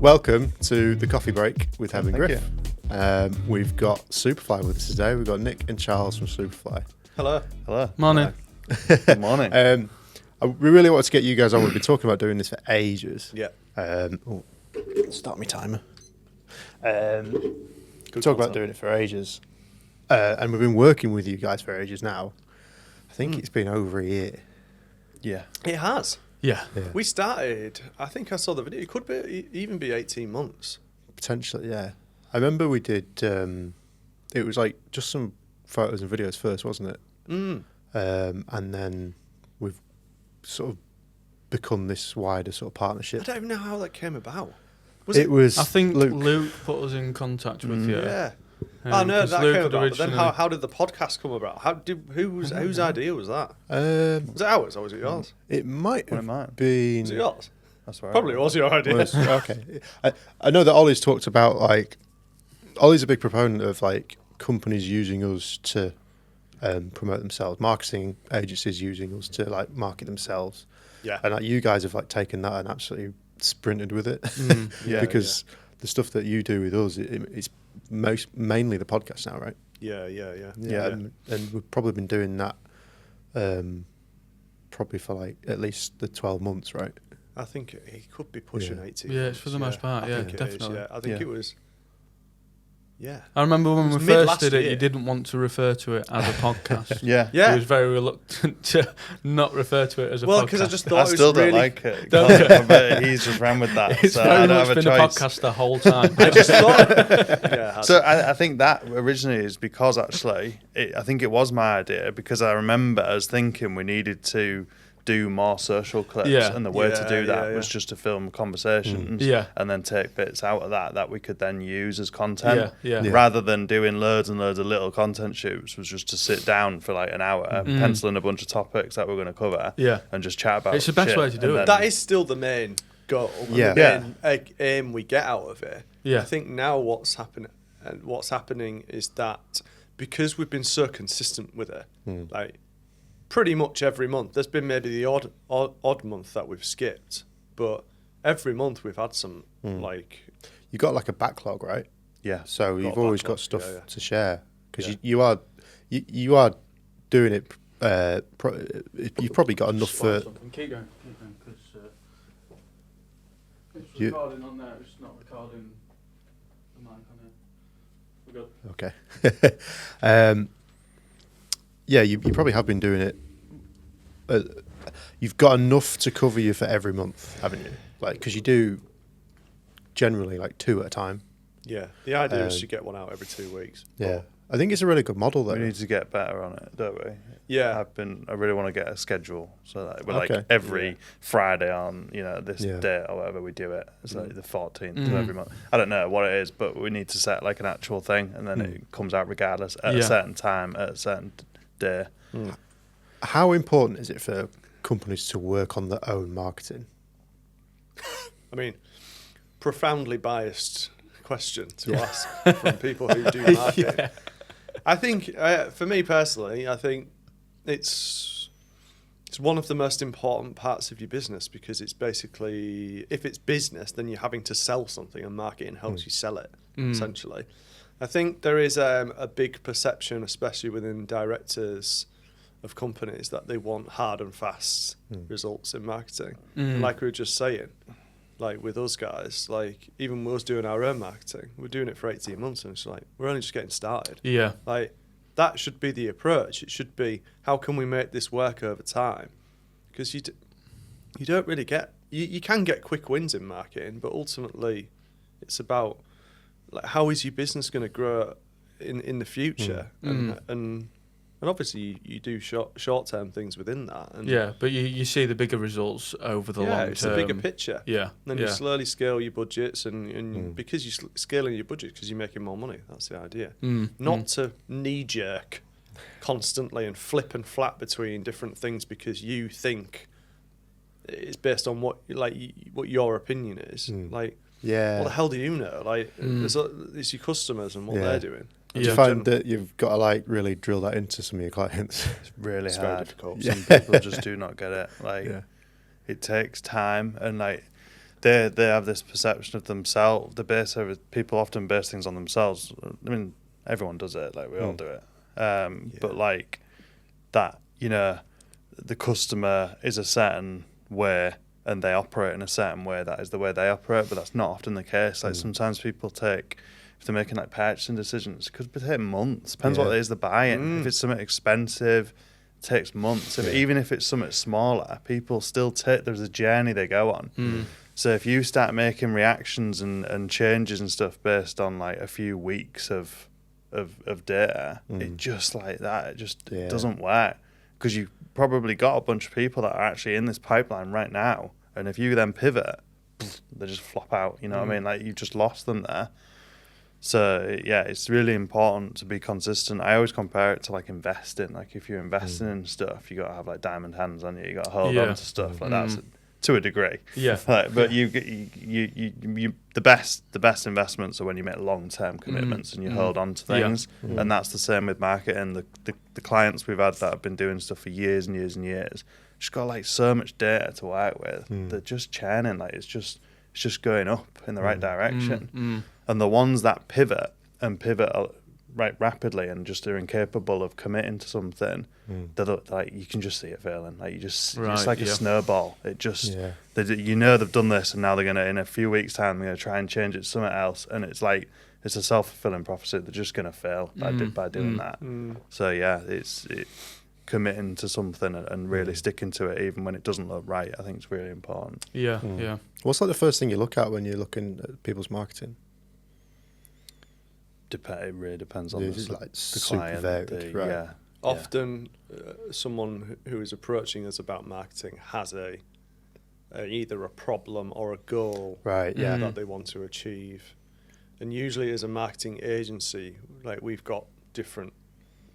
Welcome to the coffee break with Hebb&Griff. Thank We've got Superfly with us today. We've got Nick and Charles from Superfly. Hello. Hello. Morning. Good morning. We really want to get you guys on. We've been talking about doing this for ages. Yeah. Start my timer. Talk about doing it for ages. And we've been working with you guys for ages now. I think it's been over a year. Yeah. It has. Yeah. We started, I think I saw the video, it could be even be 18 months. Potentially, yeah. I remember we did, it was like just some photos and videos first, wasn't it? And then we've sort of become this wider sort of partnership. I don't even know how that came about. I think Luke. Luke put us in contact with you. Yeah. I know 'cause that Luke came had about, but then originally- how did the podcast come about? Whose idea was that? Was it ours or was it yours? It might Well, it have might. been... Was it yours? That's right. Probably was your idea. Okay. I know that Ollie's talked about, like... Ollie's a big proponent of, like, companies using us to promote themselves. Marketing agencies using us to, like, market themselves. Yeah. And like, you guys have, like, taken that and absolutely sprinted with it. Yeah, because the stuff that you do with us, it's mainly the podcast now, right? Yeah. And we've probably been doing that probably for like at least the 12 months, right? I think it could be pushing 18 Yeah, months. it's for the most part, I yeah, think it is, definitely. yeah. I think Yeah. it was... Yeah. I remember when It we was mid first last did it, year. you didn't want to refer to it as a podcast. Yeah. Yeah. He was very reluctant to not refer to it as a podcast. Well, because I just thought I it was still don't really... like it. Don't But he's just ran with that. It's So I very don't much have a been a choice. podcast the whole time. I just thought... yeah, So I think that originally is because actually, I think it was my idea because I remember us thinking we needed to do more social clips, Yeah. and the way to Yeah, do that yeah, was yeah. just to film conversations, Yeah. and then take bits out of that we could then use as content, Yeah. rather than doing loads and loads of little content shoots. Was just to sit down for like an hour, pencil in a bunch of topics that we're going to cover, Yeah. and just chat about. It's the best shit, way to do and it. then- That is still the main goal. and Yeah. the main aim we get out of it. Yeah. I think now what's happening is that because we've been so consistent with it, like pretty much every month. There's been maybe the odd month that we've skipped, but every month we've had some like... You got like a backlog, right? Yeah. So Got you've a always backlog, got stuff yeah. to share because Yeah. you are doing it. You've probably got enough for. Keep going, because it's You- recording on there, it's not recording the mic on here. We're good. Okay. Yeah, you probably have been doing it. You've got enough to cover you for every month, haven't you? Like, because you do generally like 2 at a time. Yeah, the idea is to get one out every 2 weeks. Yeah, I think it's a really good model though. We need to get better on it, don't we? Yeah. I really want to get a schedule so that we're Okay. like every Yeah. Friday on, this Yeah. day or whatever we do it. It's like the 14th of every month. I don't know what it is, but we need to set like an actual thing, and then it comes out regardless at a Yeah. certain time at a certain day. How important is it for companies to work on their own marketing? I mean, profoundly biased question to ask from people who do marketing. Yeah. I think, for me personally, I think it's one of the most important parts of your business because it's basically, if it's business, then you're having to sell something and marketing helps you sell it, essentially. I think there is a big perception, especially within directors of companies, that they want hard and fast results in marketing. And like we were just saying, like with us guys, like even with us doing our own marketing, we're doing it for 18 months and it's like, we're only just getting started. Yeah. Like that should be the approach. It should be, how can we make this work over time? Because you don't really get, you can get quick wins in marketing, but ultimately it's about like how is your business going to grow in the future? And obviously you do short-term things within that. And Yeah, but you see the bigger results over the long term. it's a bigger picture. Yeah. Then you slowly scale your budgets, and because you're scaling your budget because you're making more money. That's the idea. Not to knee-jerk constantly and flip and flap between different things because you think it's based on what your opinion is. Like, Yeah. what the hell do you know? Like, it's your customers and what Yeah. they're doing. Do you find that you've got to like really drill that into some of your clients? It's really It's very hard. difficult. Some people just do not get it. Like, Yeah. it takes time, and like they have this perception of themselves. People often base things on themselves. I mean, everyone does it. Like we all do it. But like that, you know, the customer is a certain way and they operate in a certain way. That is the way they operate, but that's not often the case. Like sometimes people if they're making like purchasing decisions, it could take months. Depends what it is they're buying. If it's something expensive, it takes months. Even if it's something smaller, people still there's a journey they go on. So if you start making reactions and changes and stuff based on like a few weeks of data, it just like that, it doesn't work, because you've probably got a bunch of people that are actually in this pipeline right now, and if you then pivot, they just flop out. You know what I mean? Like you just lost them there. So yeah, it's really important to be consistent. I always compare it to like investing. Like if you're investing in stuff, you got to have like diamond hands on you. You got to hold on to stuff like that to a degree. Yeah. But the best investments are when you make long-term commitments and you hold on to things. And that's the same with marketing. The clients we've had that have been doing stuff for years and years and years just got like so much data to work with. They're just churning. Like it's just going up in the right direction. And the ones that pivot right rapidly and just are incapable of committing to something, that like you can just see it failing. Like it's like a snowball. It just they've done this and now they're gonna, in a few weeks' time, they're gonna try and change it to something else, and it's like it's a self-fulfilling prophecy. They're just gonna fail by doing that. So yeah, it's committing to something and really sticking to it even when it doesn't look right. I think it's really important. Yeah. What's like the first thing you look at when you're looking at people's marketing? It really depends on the client. Varied, right? Yeah. Often, someone who is approaching us about marketing has either a problem or a goal that they want to achieve, and usually, as a marketing agency, like we've got different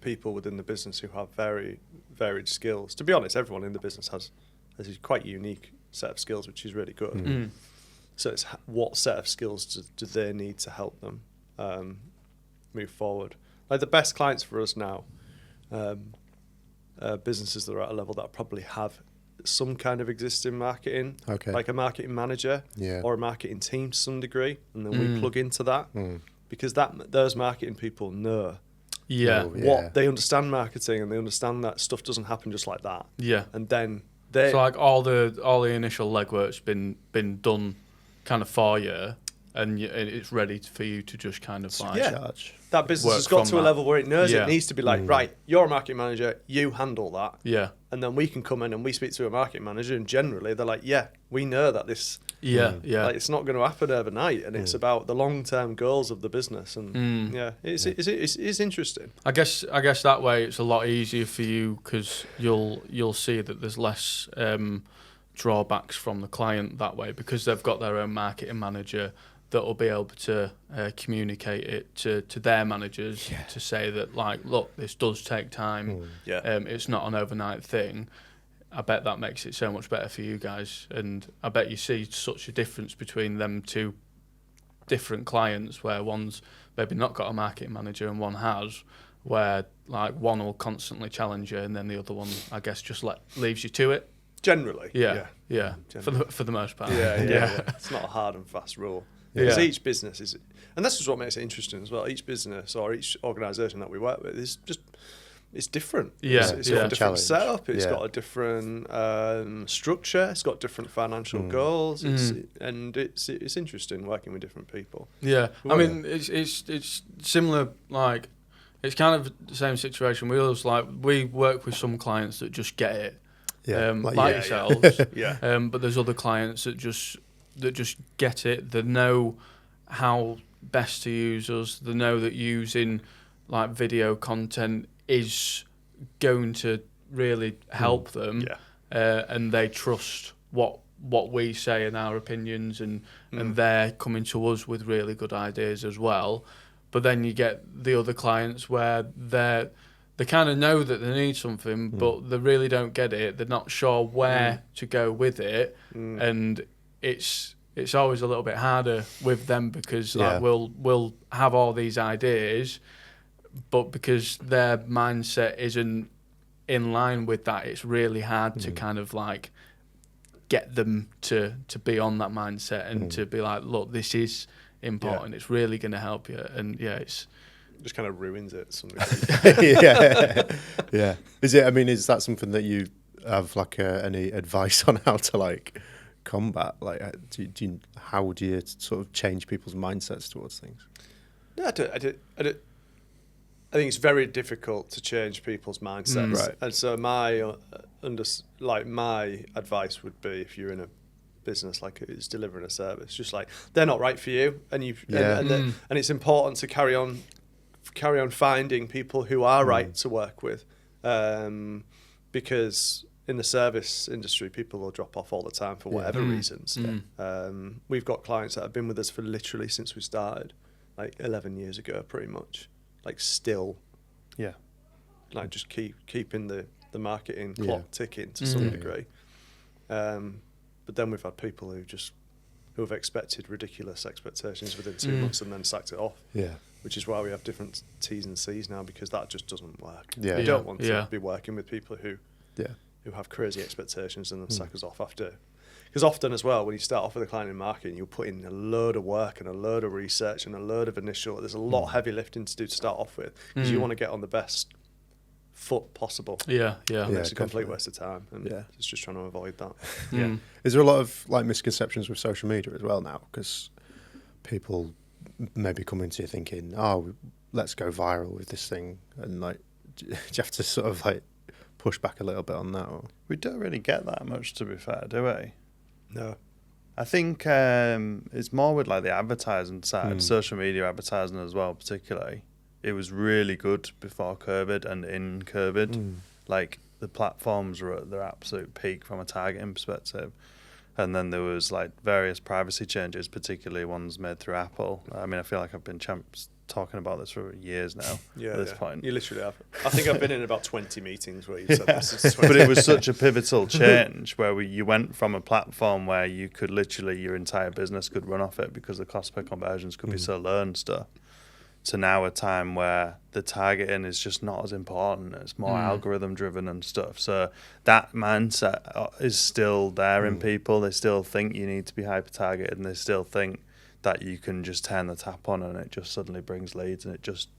people within the business who have very varied skills. To be honest, everyone in the business has a quite unique set of skills, which is really good. So it's what set of skills do they need to help them move forward. Like the best clients for us now, businesses that are at a level that probably have some kind of existing marketing, like a marketing manager or a marketing team to some degree, and then we plug into that because those marketing people know what they understand marketing, and they understand that stuff doesn't happen just like that. And then so like all the initial legwork's been done kind of for you, and it's ready for you to just kind of like that business has got to a level where it knows it needs to be like, right, you're a marketing manager, you handle that. And then we can come in and we speak to a marketing manager, and generally they're like, we know that this like it's not going to happen overnight, and it's about the long-term goals of the business, and it's interesting. I guess that way it's a lot easier for you, because you'll see that there's less drawbacks from the client that way, because they've got their own marketing manager that will be able to communicate it to their managers to say that, like, look, this does take time. It's not an overnight thing. I bet that makes it so much better for you guys, and I bet you see such a difference between them two different clients, where one's maybe not got a marketing manager and one has, where like one will constantly challenge you and then the other one, I guess, just leaves you to it. Generally. Generally. For the most part. It's not a hard and fast rule. Because each business is, and this is what makes it interesting as well. Each business or each organisation that we work with is just, it's different. It's got a different setup. It's got a different structure. It's got different financial goals. And it's interesting working with different people. I mean, it's similar. Like, it's kind of the same situation. We work with some clients that just get it, like yourselves. But there's other clients that just get it. They know how best to use us. They know that using like video content is going to really help them, and they trust what we say and our opinions, and they're coming to us with really good ideas as well. But then you get the other clients where they kind of know that they need something, but they really don't get it. They're not sure where to go with it, and it's always a little bit harder with them, because like we'll have all these ideas, but because their mindset isn't in line with that, it's really hard to kind of like get them to be on that mindset and to be like, look, this is important. It's really going to help you. And it's just kind of ruins it. Yeah. Is that something that you have like any advice on how to like combat? Like, how do you sort of change people's mindsets towards things? No, I think it's very difficult to change people's mindsets. Right. And so my advice would be, if you're in a business like it's delivering a service, just like they're not right for you, and and it's important to carry on finding people who are right to work with, because in the service industry, people will drop off all the time for whatever reasons. We've got clients that have been with us for literally since we started, like 11 years ago, pretty much. Like still, like just keeping the marketing clock ticking to some degree. But then we've had people who have expected ridiculous expectations within 2 months and then sacked it off. Yeah, which is why we have different T's and C's now, because that just doesn't work. Yeah, you don't want to be working with people who have crazy expectations and then sack us off after. Because often as well, when you start off with a client in marketing, you'll put in a load of work and a load of research and a load of initial. There's a lot of heavy lifting to do to start off with, because you want to get on the best foot possible. And it's a complete waste of time, and it's just trying to avoid that. Is there a lot of like misconceptions with social media as well now? Because people maybe come into you thinking, "Oh, let's go viral with this thing," and like, do you have to sort of like push back a little bit on that? Or? We don't really get that much, to be fair, do we? No. I think it's more with like the advertising side, social media advertising as well, particularly. It was really good before COVID and in COVID. Like the platforms were at their absolute peak from a targeting perspective. And then there was like various privacy changes, particularly ones made through Apple. I mean, I feel like I've been talking about this for years now at this point. You literally have. I think I've been in about 20 meetings where you've said this. But it was such a pivotal change where you went from a platform where you could literally, your entire business could run off it because the cost per conversions could be so low and stuff, to now a time where the targeting is just not as important. It's more algorithm driven and stuff. So that mindset is still there in people. They still think you need to be hyper targeted, and they still think that you can just turn the tap on and it just suddenly brings leads, and it just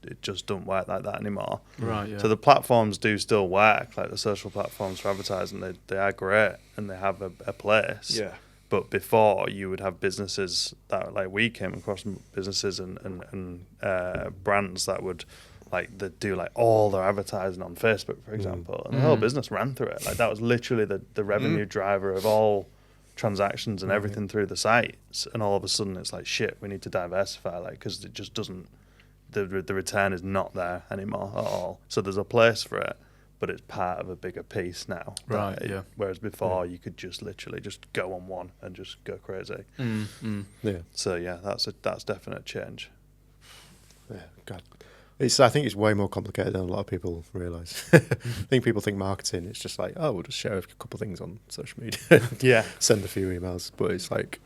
don't work like that anymore. Right. Yeah. So the platforms do still work, like the social platforms for advertising. They are great and they have a place. Yeah. But before, you would have businesses that, like, we came across businesses and brands that would that do like all their advertising on Facebook, for example, and the whole business ran through it. Like that was literally the revenue driver of all transactions and everything through the sites. And all of a sudden, it's like, shit, we need to diversify, like, because it just doesn't. The return is not there anymore at all. So there's a place for it, but it's part of a bigger piece now. Right. Whereas before, you could just literally just go on one and just go crazy. Yeah. So yeah, that's definite change. Yeah. God. I think it's way more complicated than a lot of people realise. I think people think marketing, it's just like, oh, we'll just share a couple of things on social media. Send a few emails. But it's like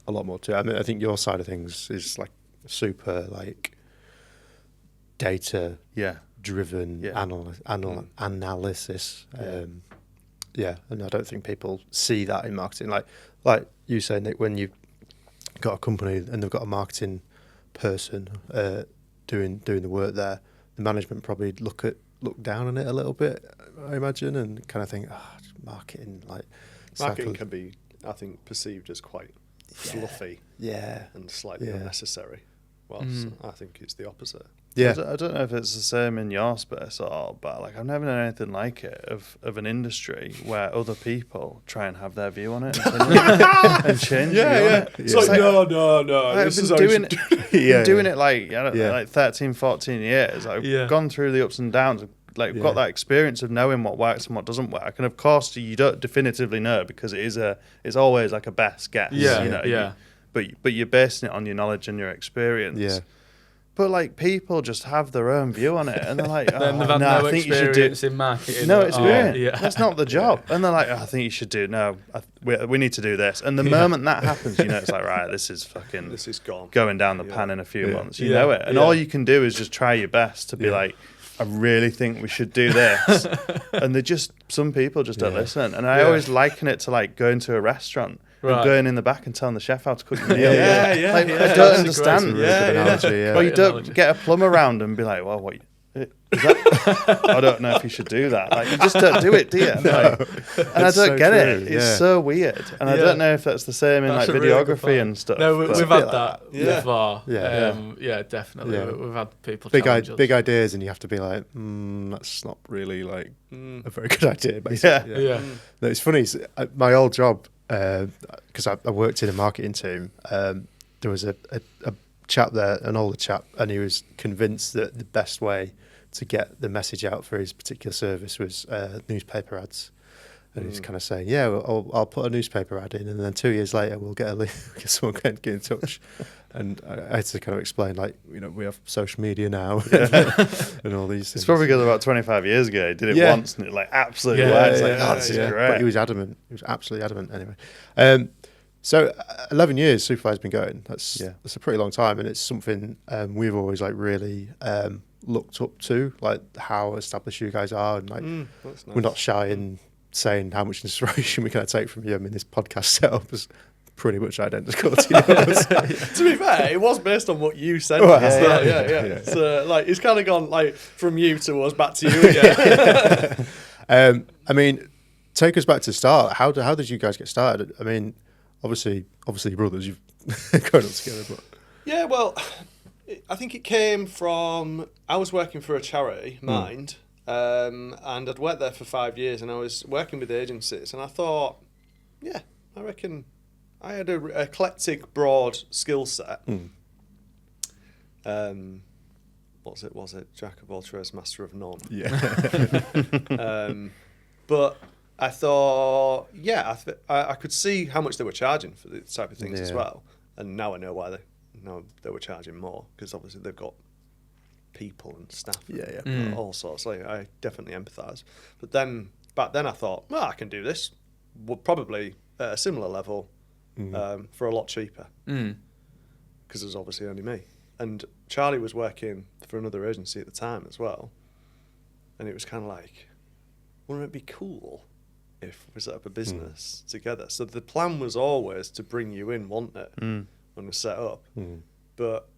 a lot more to it. I mean, I think your side of things is like super like data driven analysis. And I don't think people see that in marketing. Like you say, Nick, when you've got a company and they've got a marketing person doing the work there, the management probably look down on it a little bit, I imagine, and kind of think, marketing can be, I think, perceived as quite fluffy, and slightly unnecessary. Whilst I think it's the opposite. Yeah, I don't know if it's the same in your space at all, but like I've never known anything like it of an industry where other people try and have their view on it and change view on it. It's like no. I've been doing it like 13, 14 years. I've gone through the ups and downs. Like got that experience of knowing what works and what doesn't work, and of course you don't definitively know because it's always like a best guess. But you're basing it on your knowledge and your experience. Yeah. But like people just have their own view on it, and they're like, I think you should do in marketing. No experience. That's not the job. And they're like, I think you should do. No, we need to do this. And the moment that happens, it's like, right, this is gone, going down the pan in a few months. You know it, and all you can do is just try your best to be like, I really think we should do this. And some people just don't listen. And I always liken it to like going to a restaurant and going in the back and telling the chef how to cook your meal. I don't understand. Or you don't get a plumber around and be like, well, what? I don't know if you should do that. Like, you just don't do it, do you? No, and I don't get it. It's so weird. And I don't know if that's the same in like videography and stuff. No, we've had that before. Yeah, definitely. Yeah. We've had people big ideas, and you have to be like, that's not really like a very good idea. Basically. Yeah. No, it's funny. My old job, because I worked in a marketing team. There was a chap there, an older chap, and he was convinced that the best way to get the message out for his particular service was newspaper ads. And he's kind of saying, well, I'll put a newspaper ad in, and then 2 years later we'll get someone can get in touch. And I had to kind of explain, like, we have social media now and all these things. It's probably because about 25 years ago he did it once and it like absolutely worked. It's like, this is great. But he was adamant. He was absolutely adamant anyway. So 11 years Superfly's been going. That's a pretty long time, and it's something we've always like really looked up to, like how established you guys are, and like nice. We're not shy in saying how much inspiration we kind of take from you. I mean, this podcast setup is pretty much identical to yours. To be fair, it was based on what you said. So like it's kind of gone like from you to us back to you again. I mean, take us back to the start. How did you guys get started? I mean, obviously you're brothers, you've grown up together, but yeah, well, I think it came from, I was working for a charity, Mind, and I'd worked there for 5 years, and I was working with agencies, and I thought, I reckon I had a eclectic, broad skill set. Was it Jack of all trades, master of none? Yeah. But I thought, I could see how much they were charging for this type of things as well, and now I know why they were charging more, because obviously they've got people and staff, all sorts. Like, I definitely empathise. But then back then I thought, I can do this, probably at a similar level, for a lot cheaper, because there's obviously only me. And Charlie was working for another agency at the time as well, and it was kind of like, wouldn't it be cool if we set up a business together? So the plan was always to bring you in, wasn't it, when we set up. But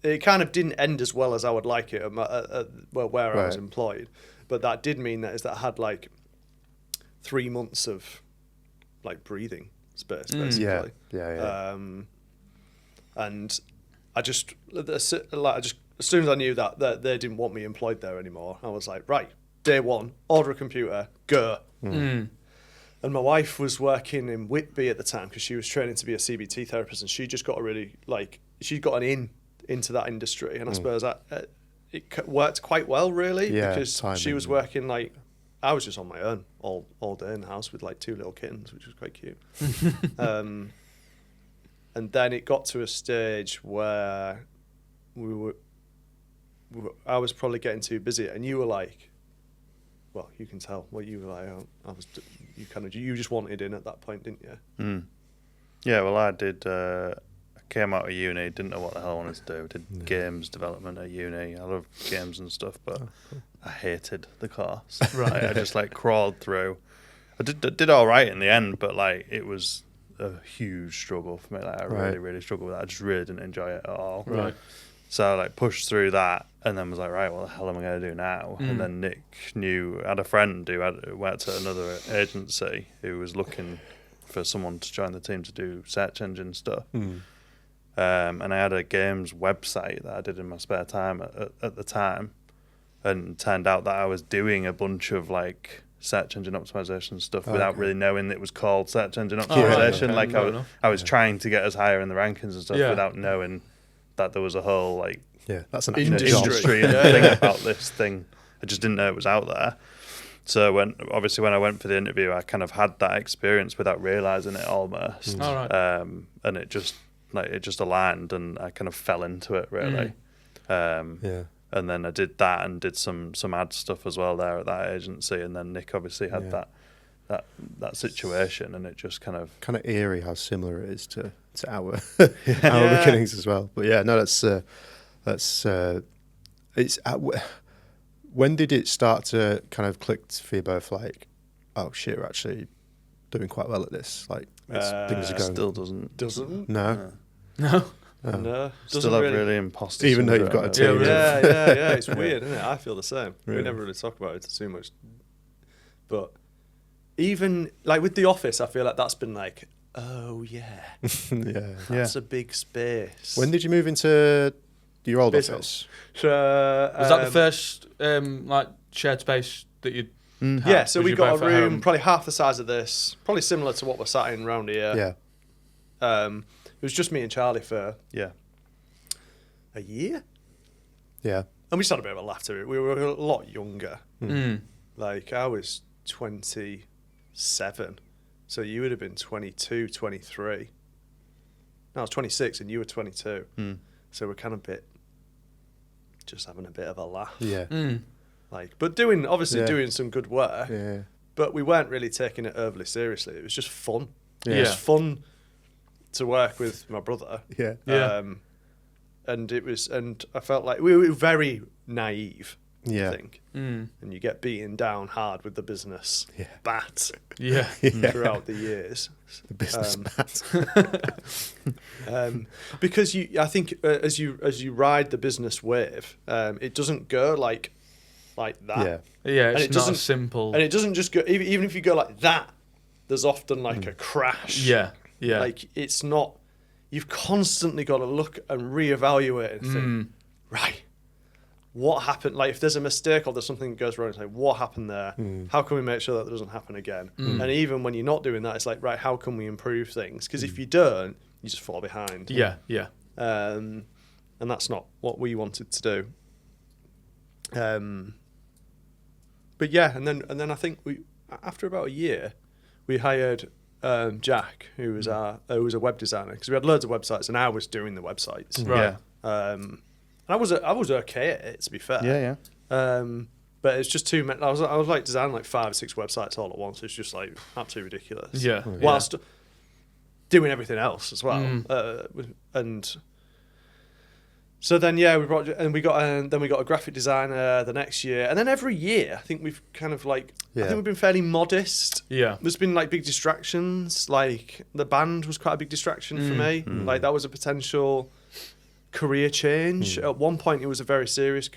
it kind of didn't end as well as I would like it where I was employed. But that did mean that I had like 3 months of like breathing space, basically. And I just as soon as I knew that they didn't want me employed there anymore, I was like, right, day one, order a computer, go. And my wife was working in Whitby at the time because she was training to be a CBT therapist, and she just got she got an into that industry, and I suppose it worked quite well, really, because she was working like, I was just on my own all day in the house with like 2 little kittens, which was quite cute. And then it got to a stage where I was probably getting too busy, and you were like, well, you can tell what you were like. You just wanted in at that point, didn't you? Yeah, well, I did. I came out of uni, didn't know what the hell I wanted to do. Did games development at uni. I love games and stuff, but I hated the course. I just like crawled through. I did all right in the end, but like it was a huge struggle for me. Like I really struggled with that. I just really didn't enjoy it at all. So I like pushed through that, and then was like, right, what the hell am I going to do now? And then Nick had a friend who worked at another agency who was looking for someone to join the team to do search engine stuff. And I had a games website that I did in my spare time at the time, and it turned out that I was doing a bunch of like search engine optimization stuff without really knowing it was called search engine optimization. I was trying to get us higher in the rankings and stuff without knowing that there was a whole like that's an industry and thing about this thing. I just didn't know it was out there. So when I went for the interview, I kind of had that experience without realizing it almost. And it just aligned, and I kind of fell into it really. And then I did that and did some ad stuff as well there at that agency, and then Nick obviously had that situation, and it just kind of eerie how similar it is to our beginnings as well. But that's That's it's. When did it start to kind of click for you both? Like, oh shit, we're actually doing quite well at this. Like, things are going. Still doesn't. No. No. No, Still have really imposter even though you've syndrome, got a team. Yeah. It's weird, isn't it? I feel the same. Really? We never really talk about it too much, but even like with the office, I feel like that's been like, oh yeah, that's a big space. When did you move into your old Business. office? So, Was that the first like shared space that you'd? Yeah, so Was we you got both a at room home? probably half the size of this, probably similar to what we're sat in round here. Yeah. It was just me and Charlie for Yeah. a year, Yeah. and we just had a bit of a laugh to it. We were a lot younger. Mm. Like I was 27, so you would have been 22, 23. No, I was 26 and you were 22. So we're kind of just having a bit of a laugh. Yeah. Mm. Like, but doing some good work. Yeah. But we weren't really taking it overly seriously. It was just fun. Yeah. It was fun to work with my brother. Yeah. Yeah. And I felt like we were very naive. Yeah. I think. Mm. And you get beaten down hard with the business bat Yeah. throughout the years. The business bat. Because I think as you ride the business wave, it doesn't go like that. Yeah. Yeah, And it's it not doesn't- simple. And it doesn't just go, even if you go like that, there's often like a crash. Yeah. Yeah. Like it's not, you've constantly got to look and reevaluate and think, right, what happened? Like if there's a mistake or there's something that goes wrong, it's like, what happened there? How can we make sure that doesn't happen again? And even when you're not doing that, it's like, right, how can we improve things? Because if you don't, you just fall behind. Yeah. Yeah. And that's not what we wanted to do. But yeah, and then I think after about a year, we hired Jack, who was who was a web designer, because we had loads of websites, and I was doing the websites. Right. And I was okay at it, to be fair. Yeah. But it's just too many. I was like designing like 5 or 6 websites all at once. It's just like absolutely ridiculous. Yeah. Whilst doing everything else as well. And so then we got a graphic designer the next year, and then every year I think we've kind of like I think we've been fairly modest. Yeah. There's been like big distractions. Like the band was quite a big distraction for me. Like that was a potential career change. At one point it was a very serious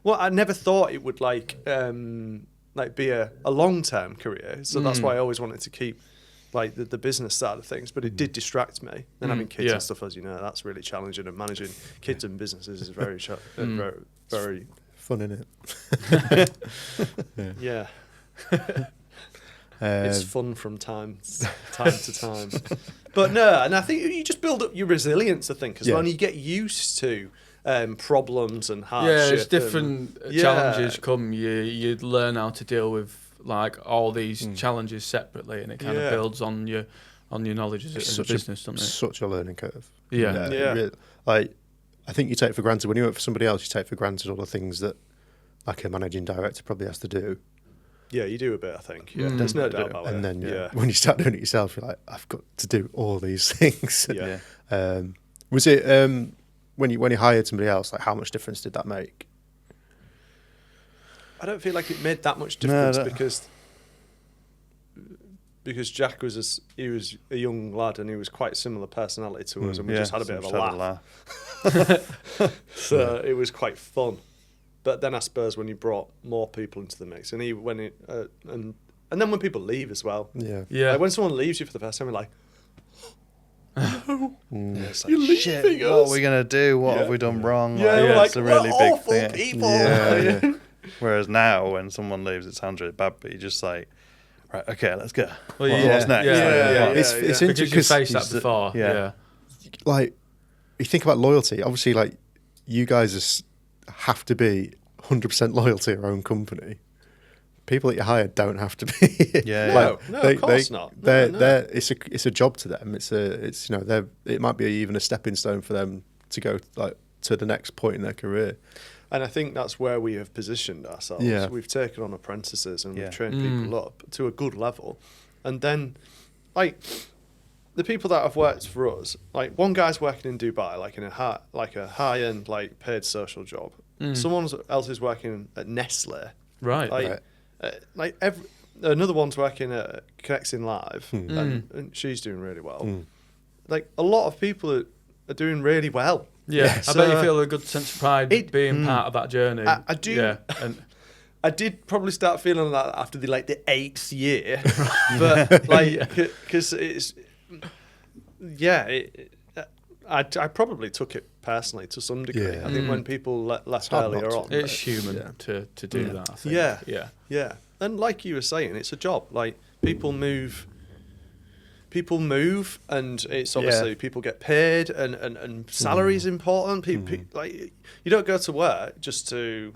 well, I never thought it would like be a long-term career. So that's why I always wanted to keep like the business side of things, but it did distract me. And having kids and stuff, as you know, that's really challenging, and managing kids and businesses is very very, very Fun, innit? yeah. It's fun from time to time. But no, and I think you just build up your resilience, I think, as well, and you get used to problems and hardship. Yeah, it's different challenges come. You learn how to deal with like all these challenges separately, and it kind of builds on your knowledge as a business, doesn't it? Such a learning curve. Yeah. Really, like I think you take for granted when you work for somebody else. You take for granted all the things that like a managing director probably has to do. Yeah, you do a bit, I think. Yeah, there's no doubt about it. And then when you start doing it yourself, you're like, I've got to do all these things. Yeah. Was it when you hired somebody else? Like, how much difference did that make? I don't feel like it made that much difference because Jack was a young lad, and he was quite similar personality to us, and we just had a bit of a laugh. So it was quite fun. But then I suppose when you brought more people into the mix, and and then when people leave as well, like when someone leaves you for the first time, you're like, no, like, you're leaving us. What are we gonna do? What have we done wrong? Yeah, it's a really big thing. People. Yeah. Whereas now, when someone leaves, it sounds really bad, but you're just like, right, okay, let's go. Well, what's next? It's because you because faced that before. Yeah. Like, you think about loyalty. Obviously, like you guys have to be 100% loyal to your own company. People that you hire don't have to be. No, of course not. It's a job to them. It might be even a stepping stone for them to go like to the next point in their career. And I think that's where we have positioned ourselves. Yeah. We've taken on apprentices and we've trained people up to a good level. And then, like, the people that have worked for us, like one guy's working in Dubai, like in a high end like paid social job. Someone else is working at Nestle. Right. Another one's working at Connecting Live, and she's doing really well. Like a lot of people are doing really well. Yeah, I bet you feel a good sense of pride being part of that journey. I do. Yeah, and I did probably start feeling that after the 8th year, but because it's I probably took it personally to some degree. I think when people left earlier on, it's human to do that. I think. Yeah. And like you were saying, it's a job. Like people move, and it's obviously people get paid, and salary is important. People like you don't go to work just to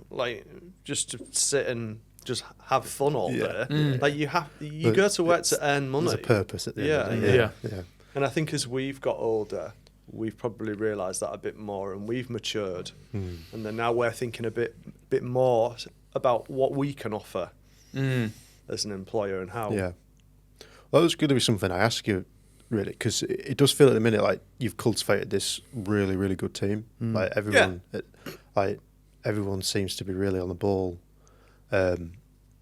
sit and just have fun all day. Like you go to work to earn money. There's a purpose at the end of the day. Yeah. And I think as we've got older, we've probably realised that a bit more, and we've matured, and then now we're thinking a bit more about what we can offer as an employer and how. Yeah. Well, it's going to be something I ask you, really, because it does feel at the minute like you've cultivated this really, really good team. Like everyone, everyone seems to be really on the ball. And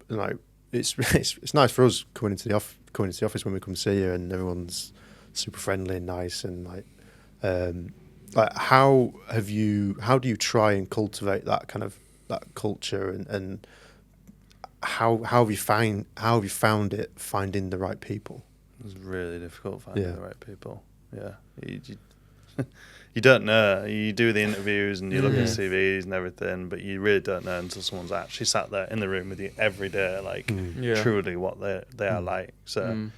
like it's nice for us coming into the office when we come see you, and everyone's super friendly and nice, and how do you try and cultivate that kind of that culture, and how have you found it finding the right people? It's really difficult finding the right people. Yeah, you don't know. You do the interviews and you look at CVs and everything, but you really don't know until someone's actually sat there in the room with you every day, truly what they are like. So,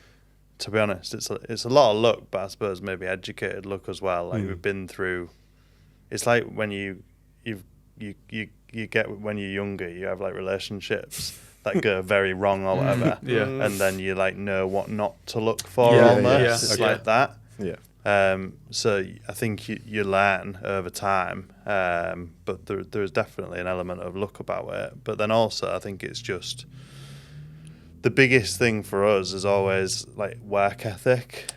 to be honest, it's a lot of luck, but I suppose maybe educated luck as well. Like we've been through. It's like when you get when you're younger, you have like relationships that go very wrong or whatever, and then you like know what not to look for almost. It's like that. Yeah. So I think you learn over time, but there's definitely an element of luck about it. But then also I think it's just the biggest thing for us is always like work ethic.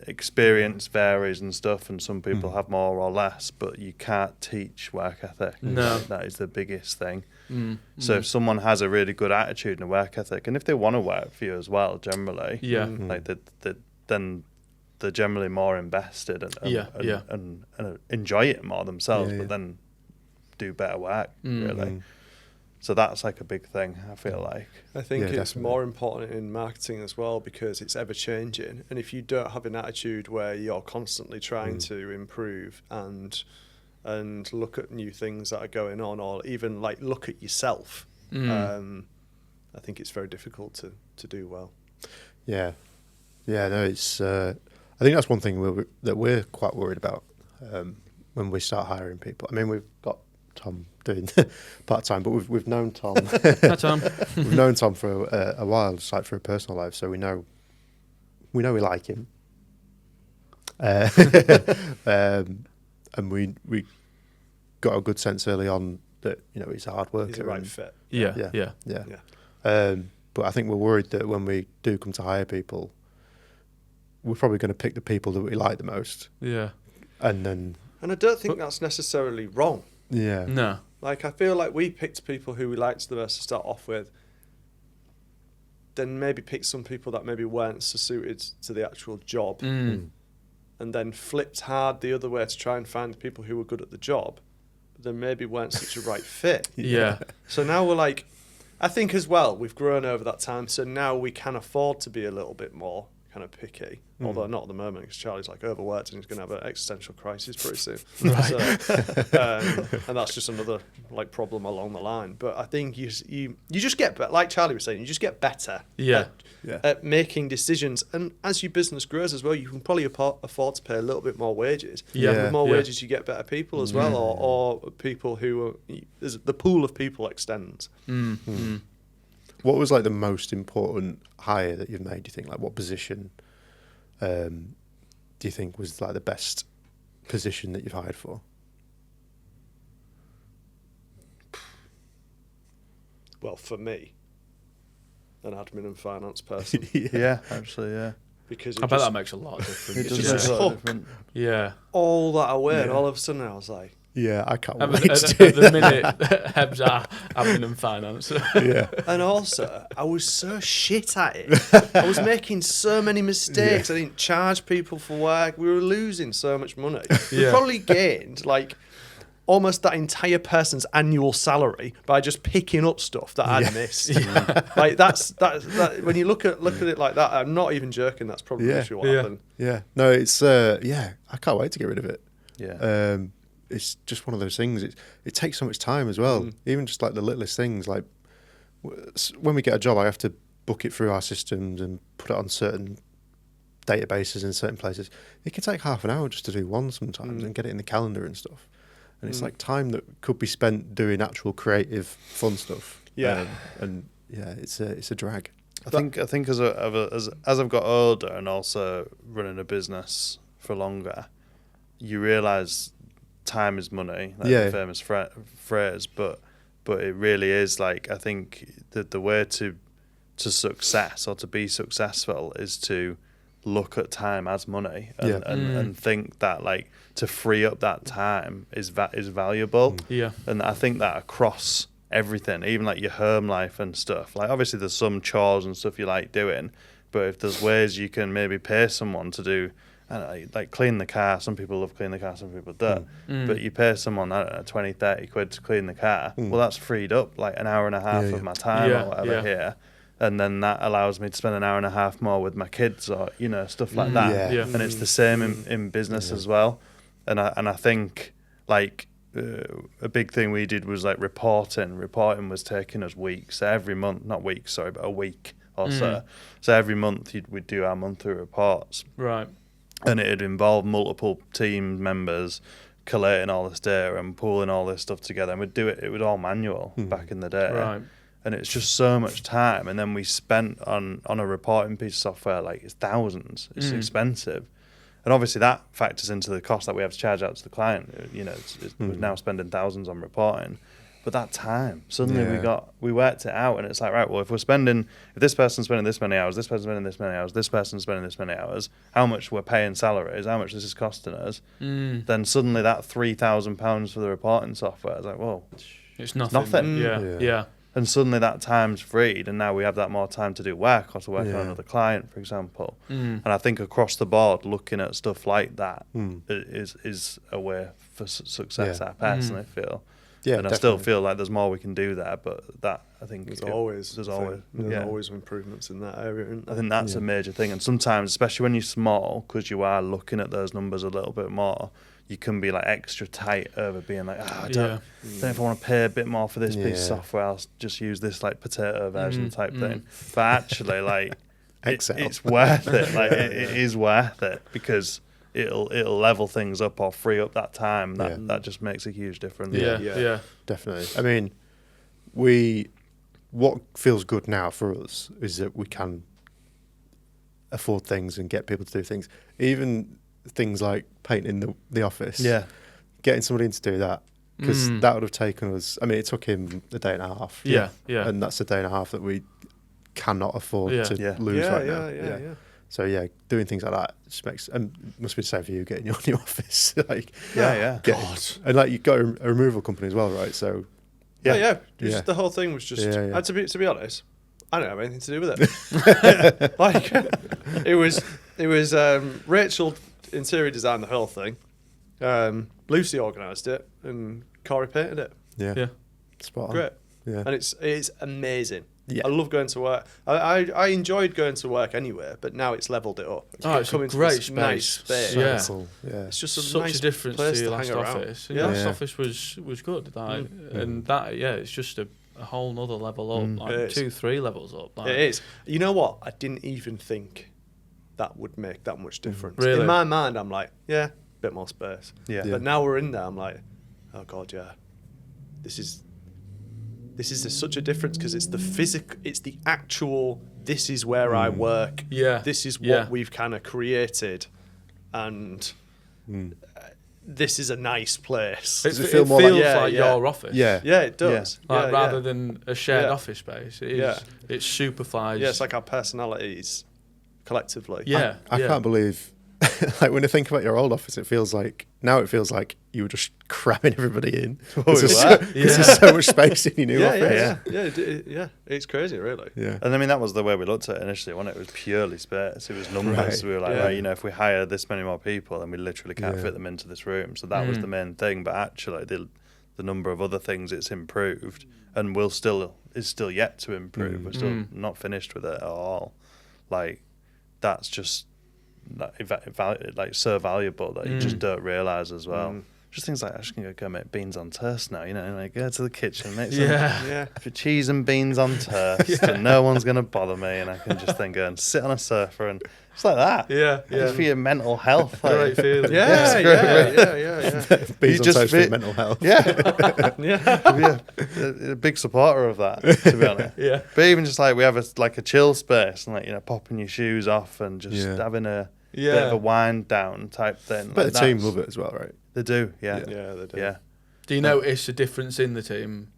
Experience varies and stuff, and some people have more or less, but you can't teach work ethic. No, that is the biggest thing. So if someone has a really good attitude and a work ethic, and if they want to work for you as well, generally, then they're generally more invested and enjoy it more themselves, but then do better work, really. So that's like a big thing, I feel like. I think it's more important in marketing as well, because it's ever changing. And if you don't have an attitude where you're constantly trying to improve and look at new things that are going on, or even like look at yourself, I think it's very difficult to do well. Yeah. No, it's. I think that's one thing that we're quite worried about when we start hiring people. I mean, we've got Tom doing part time, but we've known Tom. Hi, Tom. We've known Tom for a while, just like for a personal life, so we know we like him, and we got a good sense early on that he's a hard worker. He's a right fit. Yeah. But I think we're worried that when we do come to hire people, we're probably going to pick the people that we like the most. Yeah. And I don't think that's necessarily wrong. Yeah. No. Like, I feel like we picked people who we liked the most to start off with, then maybe picked some people that maybe weren't so suited to the actual job, and then flipped hard the other way to try and find people who were good at the job, but then maybe weren't such a right fit. Yeah. So now we're like, I think as well, we've grown over that time, so now we can afford to be a little bit more kind of picky, although not at the moment, because Charlie's like overworked and he's going to have an existential crisis pretty soon. Right. So, and that's just another like problem along the line. But I think you just get better, like Charlie was saying, you just get better at making decisions. And as your business grows as well, you can probably afford to pay a little bit more wages. Yeah. And with more wages, you get better people as well, or people who the pool of people extends. What was like the most important hire that you've made, do you think? Like what position do you think was like the best position that you've hired for? Well, for me, an admin and finance person. Yeah, actually, yeah. because I bet that makes a lot of difference. It does just make a lot of took difference. Yeah. all that away, and all of a sudden I was like, Yeah, I can't At wait the minute, Hebb's are admin and finance. Yeah. and also I was so shit at it. I was making so many mistakes. I didn't charge people for work. We were losing so much money. We Yeah. probably gained like almost that entire person's annual salary by just picking up stuff that I'd missed. Like that's when you look at it like that, I'm not even joking. That's probably what happened. Yeah. No, it's I can't wait to get rid of it. Yeah. It's just one of those things. It takes so much time as well. Even just like the littlest things. Like when we get a job, I have to book it through our systems and put it on certain databases in certain places. It can take half an hour just to do one sometimes and get it in the calendar and stuff. And it's like time that could be spent doing actual creative, fun stuff. Yeah. It's a drag. I think as I've got older and also running a business for longer, you realise time is money. The famous phrase, but it really is like, I think that the way to success or to be successful is to look at time as money and think that like to free up that time is valuable. Yeah. And I think that across everything, even like your home life and stuff. Like obviously there's some chores and stuff you like doing, but if there's ways you can maybe pay someone to do, I don't know, like clean the car. Some people love clean the car, some people don't. But you pay someone, I don't know, 20, 30 quid to clean the car. Well, that's freed up like an hour and a half of my time or whatever here. And then that allows me to spend an hour and a half more with my kids or, stuff like that. Yeah. And it's the same in business as well. And I think like a big thing we did was like reporting. Reporting was taking us weeks. So every month, not weeks, sorry, but a week or so. So every month we'd do our monthly reports. Right. And it'd involve multiple team members collating all this data and pulling all this stuff together. And we'd do it. It was all manual back in the day. Right. And it's just so much time. And then we spent on a reporting piece of software, like it's thousands. It's expensive. And obviously that factors into the cost that we have to charge out to the client. We're now spending thousands on reporting. But that time, suddenly we worked it out, and it's like, right, well, if this person's spending this many hours, this person's spending this many hours, this person's spending this many hours, how much we're paying salaries, how much this is costing us, then suddenly that £3,000 for the reporting software is like, whoa, it's nothing. Yeah. And suddenly that time's freed, and now we have that more time to do work or to work on another client, for example. And I think across the board, looking at stuff like that is a way for success. I personally feel. Yeah, and definitely. I still feel like there's more we can do there, but that I think there's always improvements in that area. I think that's a major thing, and sometimes, especially when you're small, because you are looking at those numbers a little bit more, you can be like extra tight over being like, I don't know if I want to pay a bit more for this piece of software. I'll just use this like potato version type thing. But actually, like it's worth it. Like it is worth it because it'll level things up or free up that time. That just makes a huge difference. Yeah, definitely. I mean, what feels good now for us is that we can afford things and get people to do things, even things like painting the office. Yeah, getting somebody in to do that, because that would have taken us. I mean, it took him a day and a half. Yeah. And that's a day and a half that we cannot afford to lose right now. Yeah. So doing things like that just makes, and must be the same for you getting your new office. Like God. And like you've got a removal company as well, right? So just the whole thing was just to be honest, I don't have anything to do with it. Like it was Rachel interior designed the whole thing. Lucy organised it and Corey painted it. Yeah. Spot on. Great. Yeah. And it's amazing. Yeah. I love going to work. I enjoyed going to work anywhere, but now it's levelled it up. It's a great space. Nice space. Yeah. Cool. Yeah. It's just such a difference to your last office. Your last office was good. Like, and that, it's just a whole nother level up, like 2-3 levels up. Like. It is. You know what? I didn't even think that would make that much difference. Really? In my mind, I'm like, bit more space. Yeah. But now we're in there, I'm like, oh God, this is such a difference because it's the physical, it's the actual, this is where I work. Yeah. This is what we've kind of created. And this is a nice place. Does it feel more feels like, like your office. Yeah. Yeah, it does. Like rather than a shared office space. It's Superfly's. Yeah, it's like our personalities collectively. Yeah, I can't believe, like when I think about your old office, it feels like you were just cramming everybody in. There's so much space in your new office. Yeah. It's crazy, really. Yeah. And I mean, that was the way we looked at it initially, when it was purely space. It was numbers. Right. We were like, right, if we hire this many more people, then we literally can't fit them into this room. So that was the main thing. But actually, the number of other things it's improved, and is still yet to improve. We're still not finished with it at all. Like, that's just like so valuable that you just don't realise as well. Just things like, I just can go make beans on toast now, like go to the kitchen, make some cheese and beans on toast, and no one's going to bother me, and I can just then go and sit on a sofa, and it's like that. Just for your mental health. Great feeling. Yeah. Beans on toast for your mental health. A big supporter of that, to be honest. But even just like, we have a chill space, and like, popping your shoes off and just having a bit of a wind down type thing. But the team love it as well, right? They do, Yeah, they do. Yeah. Do you notice a difference in the team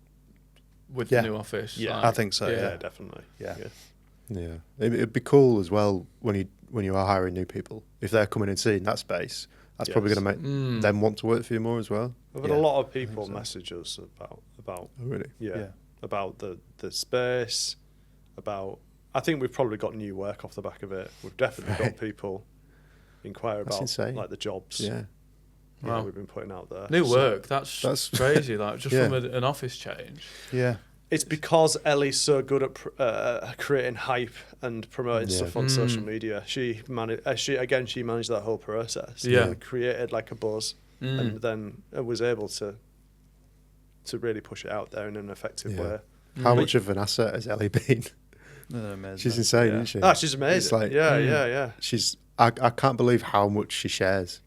with the new office? Yeah, I think so. Yeah, definitely. Yeah. It'd be cool as well when you are hiring new people. If they're coming and seeing that space, that's probably going to make them want to work for you more as well. I've had a lot of people message us about Oh, really? about the space, about. I think we've probably got new work off the back of it. We've definitely got people inquire about like the jobs. Wow. We've been putting out there. New work, that's crazy, like just from an office change. Yeah. It's because Ellie's so good at creating hype and promoting stuff on social media. She managed that whole process. Yeah. Created like a buzz and then was able to really push it out there in an effective way. How much of an asset has Ellie been? She's insane, isn't she? Oh, she's amazing. It's like, yeah. I can't believe how much she shares.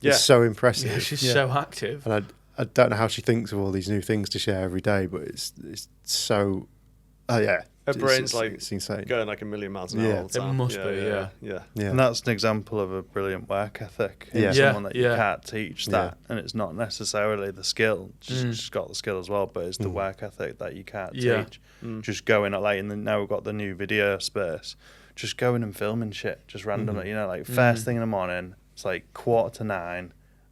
Yeah. It's so impressive. Yeah, she's so active. And I don't know how she thinks of all these new things to share every day, but it's so... Her brain's it's insane. Going like a million miles an hour all the time. It must be, yeah. And that's an example of a brilliant work ethic. Someone that you can't teach that. And it's not necessarily the skill. She's got the skill as well, but it's the work ethic that you can't teach. Just going at and then now we've got the new video space. Just going and filming shit, just randomly, like first thing in the morning. It's like 8:45,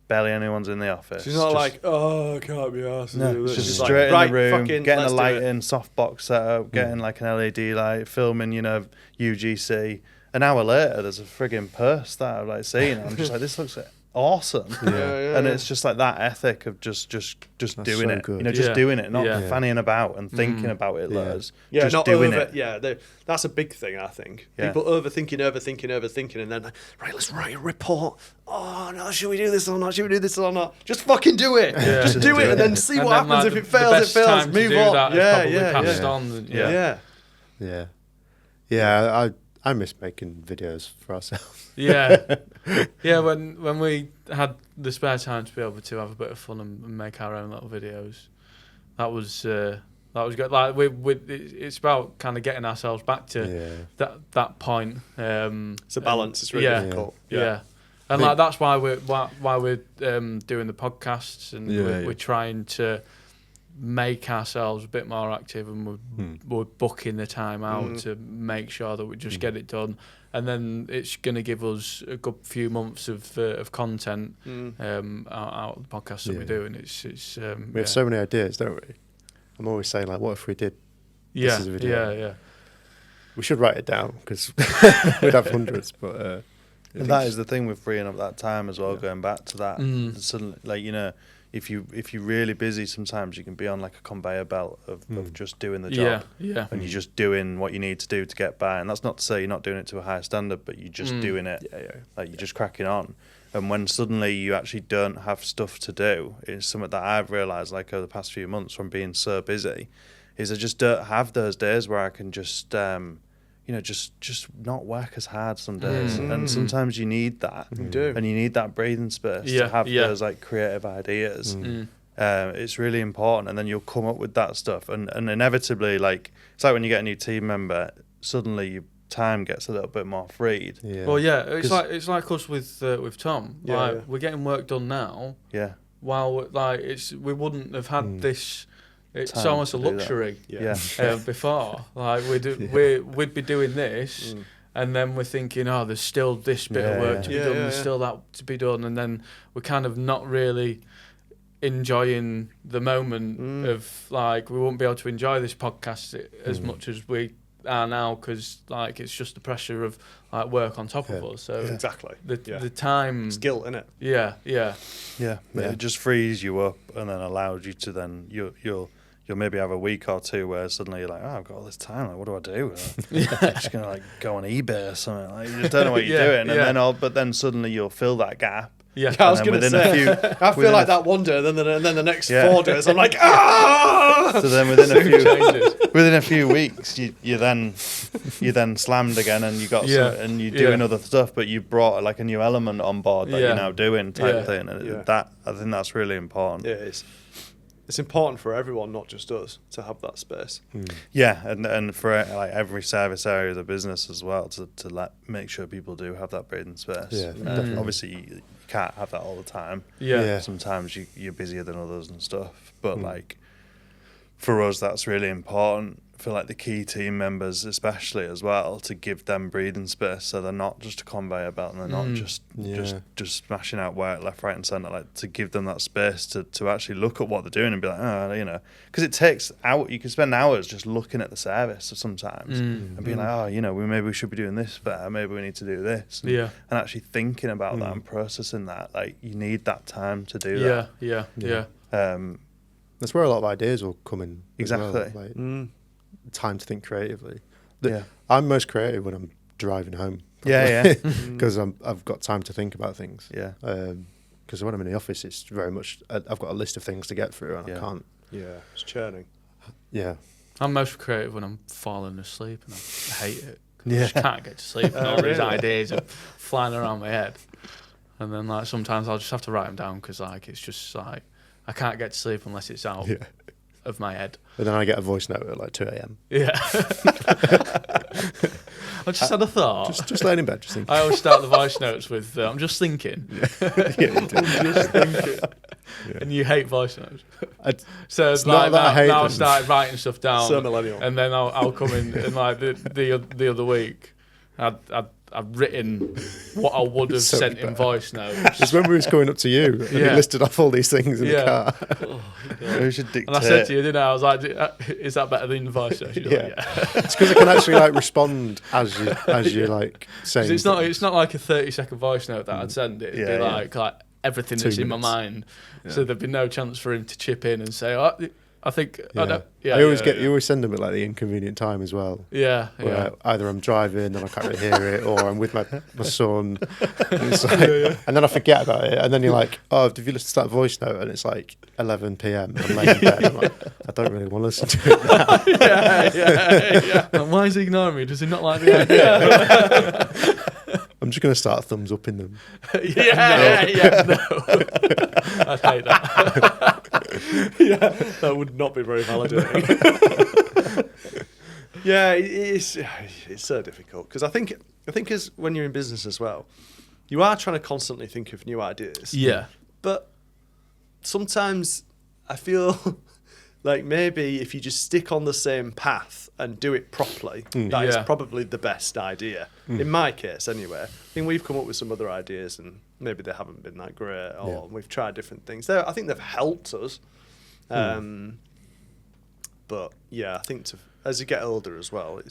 barely anyone's in the office. She's not like, I can't be arsed. No, it's just straight in the room, getting a lighting, softbox set up, getting like an LED light, filming, UGC. An hour later, there's a frigging post that I've like seen. I'm just like, this looks awesome. And it's just like that ethic of just doing it. Good. Just doing it, not fannying about and thinking about it loads. Just not doing it. That's a big thing, I think. People overthinking, and then right, let's write a report. Oh no, should we do this or not? Just fucking do it. Just do it, and then see what happens. If it fails, it fails. Move on. I miss making videos for ourselves. When we had the spare time to be able to have a bit of fun and make our own little videos, that was good. Like it's about kind of getting ourselves back to that point. It's a balance. It's really difficult. And like that's why we're doing the podcasts, and we're trying to make ourselves a bit more active, and we're booking the time out to make sure that we just get it done, and then it's going to give us a good few months of content out of the podcasts that we do, and it's we have so many ideas, don't we? I'm always saying like, what if we did this as a video? We should write it down because we'd have hundreds, but and that is the thing with freeing up that time as well. Going back to that, suddenly, like if you're really busy, sometimes you can be on like a conveyor belt of just doing the job, and you're just doing what you need to do to get by. And that's not to say you're not doing it to a high standard, but you're just doing it, like you're just cracking on. And when suddenly you actually don't have stuff to do, it's something that I've realised like over the past few months from being so busy, is I just don't have those days where I can just just not work as hard some days. And sometimes you need that. You do. And you need that breathing space to have those like creative ideas. It's really important. And then you'll come up with that stuff. And inevitably, like, it's like when you get a new team member, suddenly your time gets a little bit more freed. Well, it's like us with Tom. We're getting work done now. While we wouldn't have had this. It's almost a luxury. Before, like we'd be doing this, and then we're thinking, oh, there's still this bit of work to be done, there's still that to be done, and then we're kind of not really enjoying the moment of like, we won't be able to enjoy this podcast as much as we are now, because like it's just the pressure of like work on top of us. So exactly the time, it's guilt, innit? Yeah. It just frees you up and then allows you to then you'll maybe have a week or two where suddenly you're like, oh, I've got all this time, like what do I do? I'm just gonna like go on eBay or something, like you just don't know what you're doing, and but then suddenly you'll fill that gap. Yeah, I was going to say, I feel like that one day, and then the next 4 days, I'm like, ah! So then within a few weeks, you then slammed again, and you got and you're doing other stuff, but you brought like a new element on board that you're now doing type thing, and that I think that's really important. Yeah, it's important for everyone, not just us, to have that space. Yeah, and for like every service area of the business as well, to make sure people do have that breathing space. Yeah, obviously you can't have that all the time. Sometimes you're busier than others and stuff, but like for us, that's really important. For like the key team members especially as well, to give them breathing space, so they're not just a conveyor belt and they're not just smashing out work left, right and centre, like to give them that space to actually look at what they're doing and be like, because it takes out, you can spend hours just looking at the service sometimes and being like, maybe we should be doing this better, maybe we need to do this, and actually thinking about that and processing that, like you need that time to do that. That's where a lot of ideas will come in. Exactly. As well. Like, time to think creatively. I'm most creative when I'm driving home. Because I've got time to think about things. Because when I'm in the office, it's very much I've got a list of things to get through, and I can't. It's churning. I'm most creative when I'm falling asleep, and I hate it. I just can't get to sleep, and all these ideas are flying around my head. And then like sometimes I'll just have to write them down, because like it's just like I can't get to sleep unless it's out of my head. And then I get a voice note at like 2 a.m. I just had a thought. Just laying in bed, just thinking. I always start the voice notes with I'm just thinking. You do. I'm just thinking. And you hate voice notes. So it's like not that I hate now them. I've started writing stuff down. So millennial. And then I'll come in and like the other week I'd written what I would have sent in voice notes. It's when we was going up to you and you listed off all these things in the car. We should dictate. And I said to you, didn't I? I was like, is that better than the voice notes? Like, It's because I can actually like respond as you like saying. It's not like a 30-second voice note that I'd send. It'd be like everything that's in my mind. So there'd be no chance for him to chip in and say, I think I always send them at like the inconvenient time as well. Where either I'm driving and I can't really hear it, or I'm with my son, and, it's like, and then I forget about it, and then you're like, oh, have you listened to that voice note? And it's like 11 p.m. I'm laying in bed. I'm like, I don't really want to listen to it now. And why is he ignoring me? Does he not like the idea? I'm just going to start thumbs up in them. No. I'd hate that. That would not be very validating. It's so difficult, because I think as when you're in business as well, you are trying to constantly think of new ideas. But sometimes I feel like maybe if you just stick on the same path and do it properly, that is probably the best idea. In my case, anyway. I think we've come up with some other ideas, and maybe they haven't been that great, or we've tried different things. I think they've helped us. But I think as you get older as well,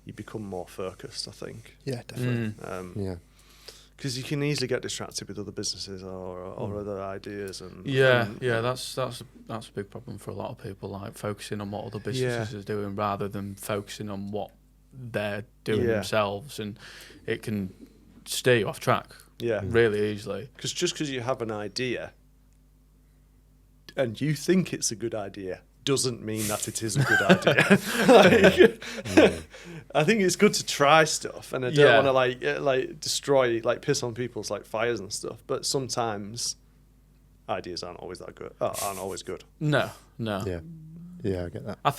you become more focused, I think. Yeah, definitely. Because you can easily get distracted with other businesses or other ideas, and that's a big problem for a lot of people, like focusing on what other businesses are doing rather than focusing on what they're doing themselves, and it can steer you off track really easily. Because just because you have an idea and you think it's a good idea doesn't mean that it is a good idea. I think it's good to try stuff, and I don't want to like destroy, like piss on people's like fires and stuff. But sometimes ideas aren't always that good. Aren't always good. No. Yeah, I get that. I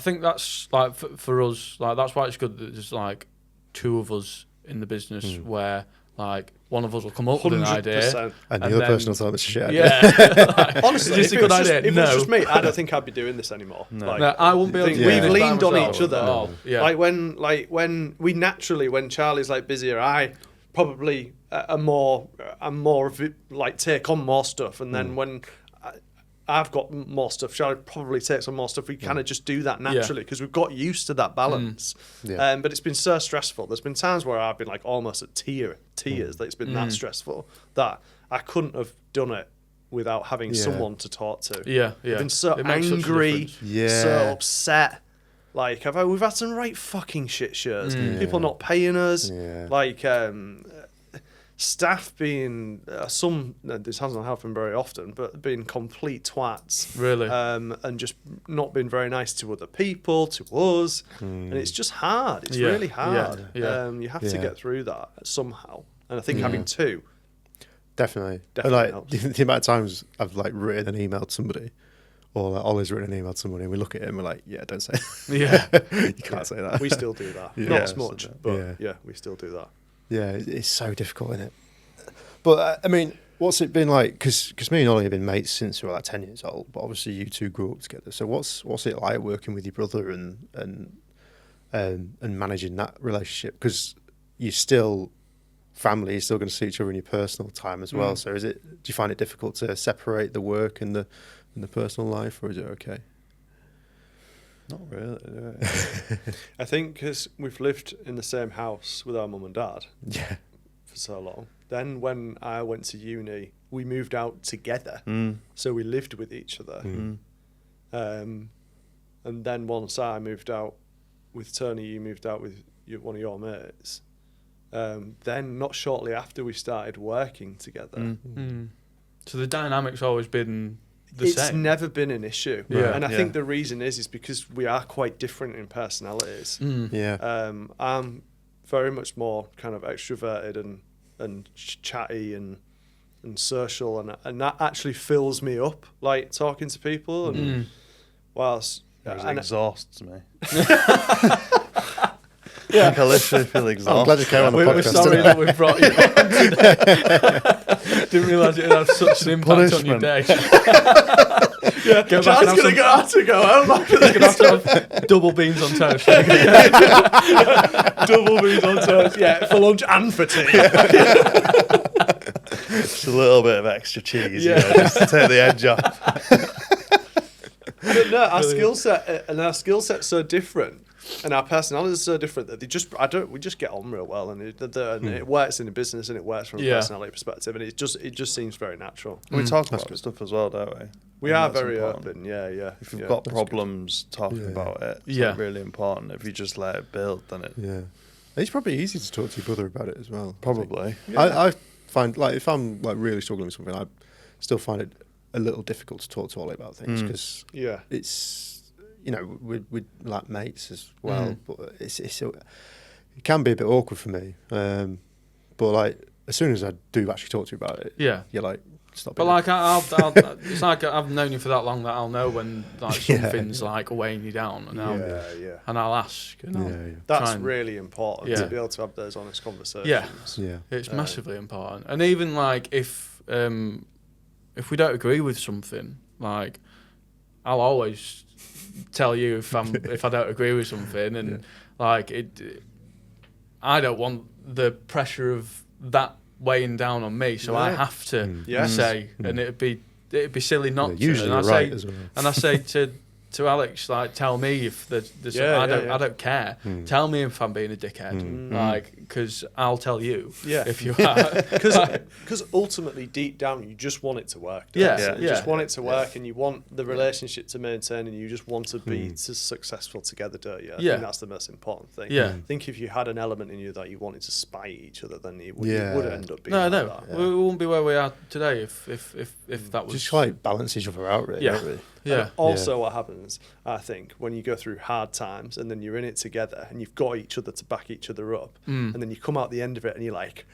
think that's like for us, like that's why it's good that there's like two of us in the business where like one of us will come up with an idea. 100%. And the other person will tell them it's a shit idea. Yeah. Like, Honestly, is this a good idea? If it was just me, I don't think I'd be doing this anymore. No. Like, No, I wouldn't be able to do We've this by leaned on myself. each other. Oh, yeah. When we naturally, when Charlie's like busier, I probably am more of it, like take on more stuff, and then when I've got more stuff, Charlie probably takes on more stuff. We kind of just do that naturally because we've got used to that balance. But it's been so stressful. There's been times where I've been like almost at tears that it's been that stressful that I couldn't have done it without having someone to talk to. I've been so angry, so upset. Like we've had some right fucking shit shows. People not paying us. Like staff being this hasn't happened very often, but being complete twats. Really. And just not being very nice to other people, to us. And it's just hard. It's really hard. You have to get through that somehow. And I think having two. Definitely Definitely like the amount of times I've like written an email to somebody, or like Ollie's written an email to somebody, and we look at it and we're like, yeah, don't say that. You can't say that. We still do that. Not as much, but we still do that. Yeah, it's so difficult, isn't it? But I mean, what's it been like? Because me and Ollie have been mates since we were like 10 years old. But obviously, you two grew up together. So what's it like working with your brother and managing that relationship? Because you're still family. You're still going to see each other in your personal time as well. So do you find it difficult to separate the work and the personal life, or is it okay? Not really. I think because we've lived in the same house with our mum and dad for so long. Then when I went to uni, we moved out together. So we lived with each other. And then once I moved out with Tony, you moved out with one of your mates. Then not shortly after we started working together. So the dynamic's always been the same. It's never been an issue. Yeah. And I think the reason is because we are quite different in personalities. I'm very much more kind of extroverted and chatty and social, and that actually fills me up, like talking to people. And whilst it exhausts me. I think I literally feel exhausted. I'm glad you came on the podcast. We're sorry that we brought you on today. Didn't realise it would have such an impact on your day. John's going to have to go home after this. Going to have double beans on toast. Double beans on toast, for lunch and for tea. Just a little bit of extra cheese, just to take the edge off. But no, our skill set's so different. And our personality is so different that we just get on real well, and it works in the business, and it works from a personality perspective, and it just seems very natural. We talk about stuff as well, don't we? We are very open, If you've got problems, talking about it, it's like really important. If you just let it build, then it. Yeah, it's probably easy to talk to your brother about it as well. Probably. I find like if I'm like really struggling with something, I still find it a little difficult to talk to Ollie about things because it's. You know, we're like mates as well, but it can be a bit awkward for me. But like as soon as I do actually talk to you about it, you're like, stop. But like I'll it's like I've known you for that long that I'll know when like something's like weighing you down, and I'll ask. And that's really important to be able to have those honest conversations. It's massively important, and even like if we don't agree with something, like I'll always tell you if I don't agree with something, and like I don't want the pressure of that weighing down on me, so I have to say, and it'd be silly not to. Usually and right as well. And I say to Alex, like, tell me if there's I don't care. Tell me if I'm being a dickhead, like, because I'll tell you if you are. Because ultimately, deep down, you just want it to work. You just want it to work, and you want the relationship to maintain, and you just want to be successful together, don't you? I think that's the most important thing. I think if you had an element in you that you wanted to spite each other, then it would end up being that. We wouldn't be where we are today if that was just like balance each other out, really. Don't we? And also what happens, I think, when you go through hard times and then you're in it together and you've got each other to back each other up, and then you come out the end of it and you're like,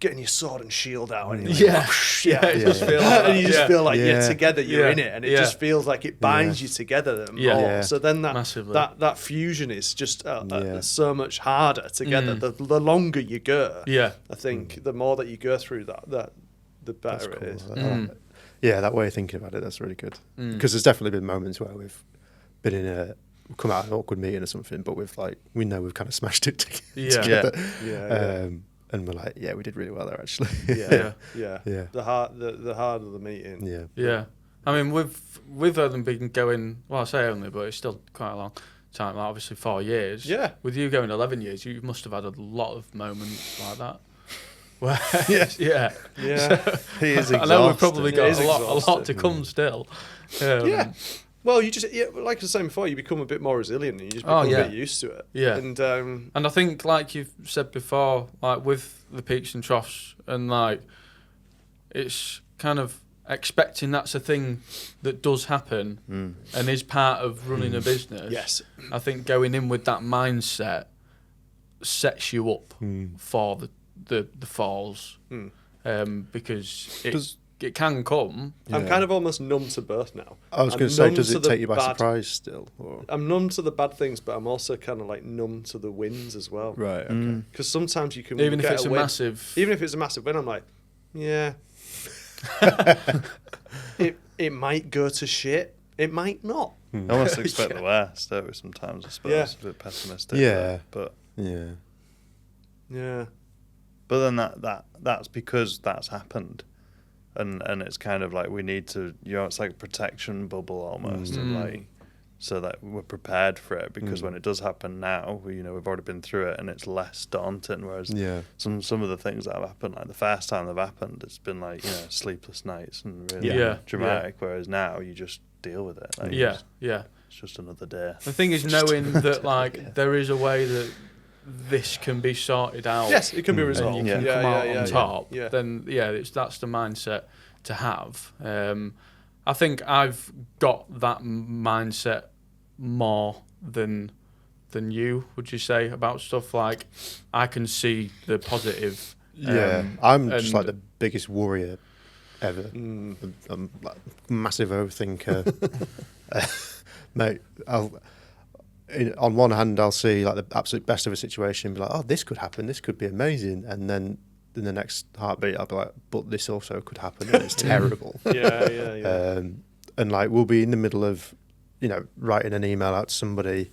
getting your sword and shield out, and it just feel like and you just feel like you're Yeah. together, you're in it, and it just feels like it binds you together more. Yeah. So then Massively. that fusion is just so much harder together. The longer you go, I think the more that you go through that the better That's it is. cool. Yeah, that way of thinking about it, that's really good. Because there's definitely been moments where we've been in come out of an awkward meeting or something, but we know we've kind of smashed it together. And we're like, yeah, we did really well there, actually. Yeah. The harder the meeting. Yeah. I mean, we've only been going. Well, I say only, but it's still quite a long time. Like obviously 4 years. Yeah. With you going 11 years, you must have had a lot of moments like that. Where, Yeah. So, He is exhausted. I know we've probably got He is a lot to come still. Well, you just, like I was saying before, you become a bit more resilient and you just become a bit used to it. Yeah. And I think, like you've said before, like with the peaks and troughs, and like it's kind of expecting that's a thing that does happen and is part of running a business. Yes. I think going in with that mindset sets you up for the falls, because it can come. I'm kind of almost numb to both now. I was going to say, does it take you by surprise still? Or? I'm numb to the bad things, but I'm also kind of like numb to the wins as well. Right, okay. Because sometimes you can Even if get it's a a win. massive... Even if it's a massive win, I'm like, yeah. it might go to shit. It might not. I almost expect the worst, don't we, sometimes, I suppose. Yeah. A bit pessimistic. Yeah. But Yeah. But then that's because that's happened. And it's kind of like we need to, it's like a protection bubble almost, of like, so that we're prepared for it, because when it does happen now, we've already been through it and it's less daunting. Whereas some of the things that have happened, like the first time they've happened, it's been like, sleepless nights and really dramatic. Whereas now you just deal with it. Like it's just another day. The thing is knowing that like there is a way that this can be sorted out. Yes, it can be resolved. And you can come out on top. Yeah. Then that's the mindset to have. I think I've got that mindset more than you. Would you say about stuff like I can see the positive? I'm just like the biggest worrier ever. I'm like massive overthinker, mate. On one hand, I'll see like the absolute best of a situation and be like, oh, this could happen, this could be amazing. And then in the next heartbeat, I'll be like, but this also could happen and it's terrible. And like, we'll be in the middle of, writing an email out to somebody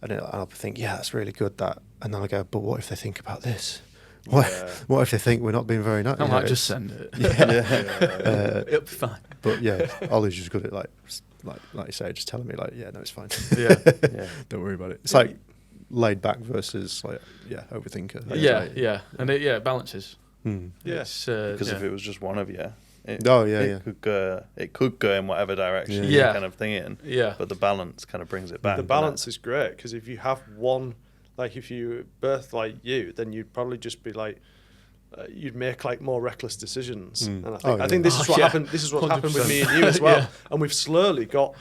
and I'll think, yeah, that's really good, that. And then I go, but what if they think about this? What if they think we're not being very nice? I might just send it. It'll be fine. But yeah, Ollie's just good at like you say, just telling me like, yeah, no, it's fine. Don't worry about it. It's like laid back versus like, overthinker. And it balances. Yes. Because if it was just one of you, it could go in whatever direction you're kind of thinking. But the balance kind of brings it back. The balance is great, because if you have one, like if you birth like you, then you'd probably just be like, you'd make like more reckless decisions. And I think this is what happened. This is what happened with me and you as well. And we've slowly got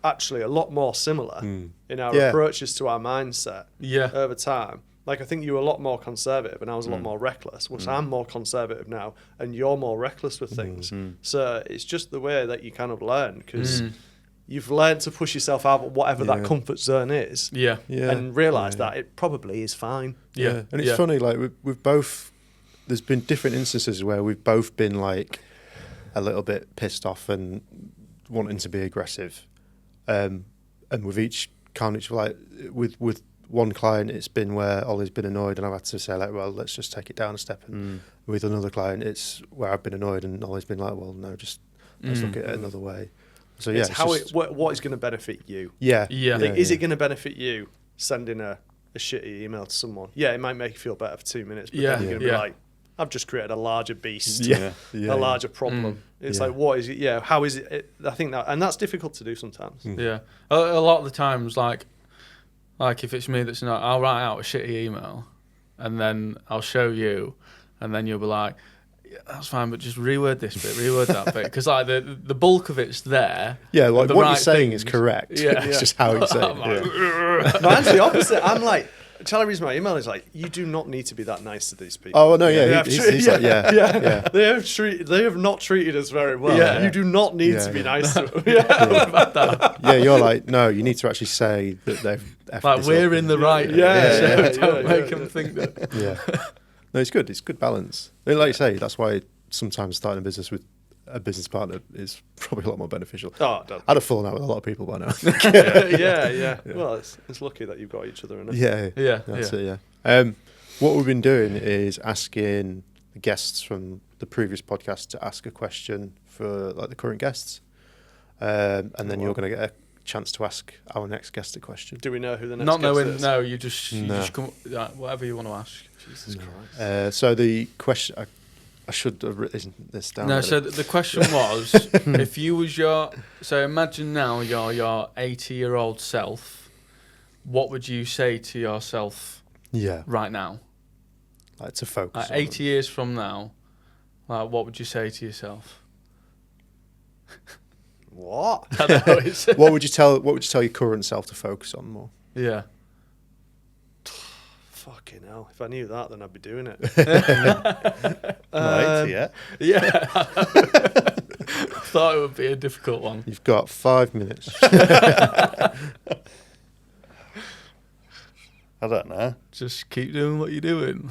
actually a lot more similar in our approaches to our mindset over time. Like I think you were a lot more conservative and I was a lot more reckless. Which I'm more conservative now and you're more reckless with things. So it's just the way that you kind of learn, because you've learned to push yourself out of whatever that comfort zone is. And realise that it probably is fine. And it's funny, like we've both, there's been different instances where we've both been like a little bit pissed off and wanting to be aggressive. And with each kind of like with one client, it's been where Ollie's been annoyed and I've had to say like, well, let's just take it down a step. And with another client, it's where I've been annoyed and Ollie's been like, well, no, just let's look at it another way. So it's what is going to benefit you. Is it going to benefit you sending a shitty email to someone? Yeah, it might make you feel better for 2 minutes, but then you're going to be like, I've just created a larger beast, a larger problem. It's like, what is it? Yeah, how is it? I think that, and that's difficult to do sometimes. Yeah, a lot of the times, like if it's me that's not, I'll write out a shitty email, and then I'll show you, and then you'll be like, yeah, that's fine, but just reword this bit, reword that bit, because like the bulk of it's there. Yeah, like what you're saying is correct. Yeah, it's just how you say it. Mine's the opposite. I'm like, Shall I read my email? It's like, you do not need to be that nice to these people. Oh no, yeah, he's like, yeah. They have not treated us very well. Yeah. You do not need to be nice to them. Yeah, you're like, no, you need to actually say that they've like we're in the right. Don't make them think that. Yeah. No, it's good. It's good balance. I mean, like you say, that's why sometimes starting a business with a business partner is probably a lot more beneficial. I'd have fallen out with a lot of people by now. yeah. Well, it's lucky that you've got each other in it. Yeah. That's it. Yeah. What we've been doing is asking the guests from the previous podcast to ask a question for like the current guests, and then you're going to get a chance to ask our next guest a question. Do we know who the next Not guest knowing, is? no, you just come, whatever you want to ask. Jesus Christ. So the question, I should have written this down. No, so the question was, if you was so imagine now you're your 80-year-old self, what would you say to yourself right now? Like to focus like 80 years from now, like what would you say to yourself? What? I don't know, what would you tell your current self to focus on more? Yeah. Fucking hell. If I knew that, then I'd be doing it. Not 80 yet. Yeah. Thought it would be a difficult one. You've got 5 minutes. I don't know. Just keep doing what you're doing.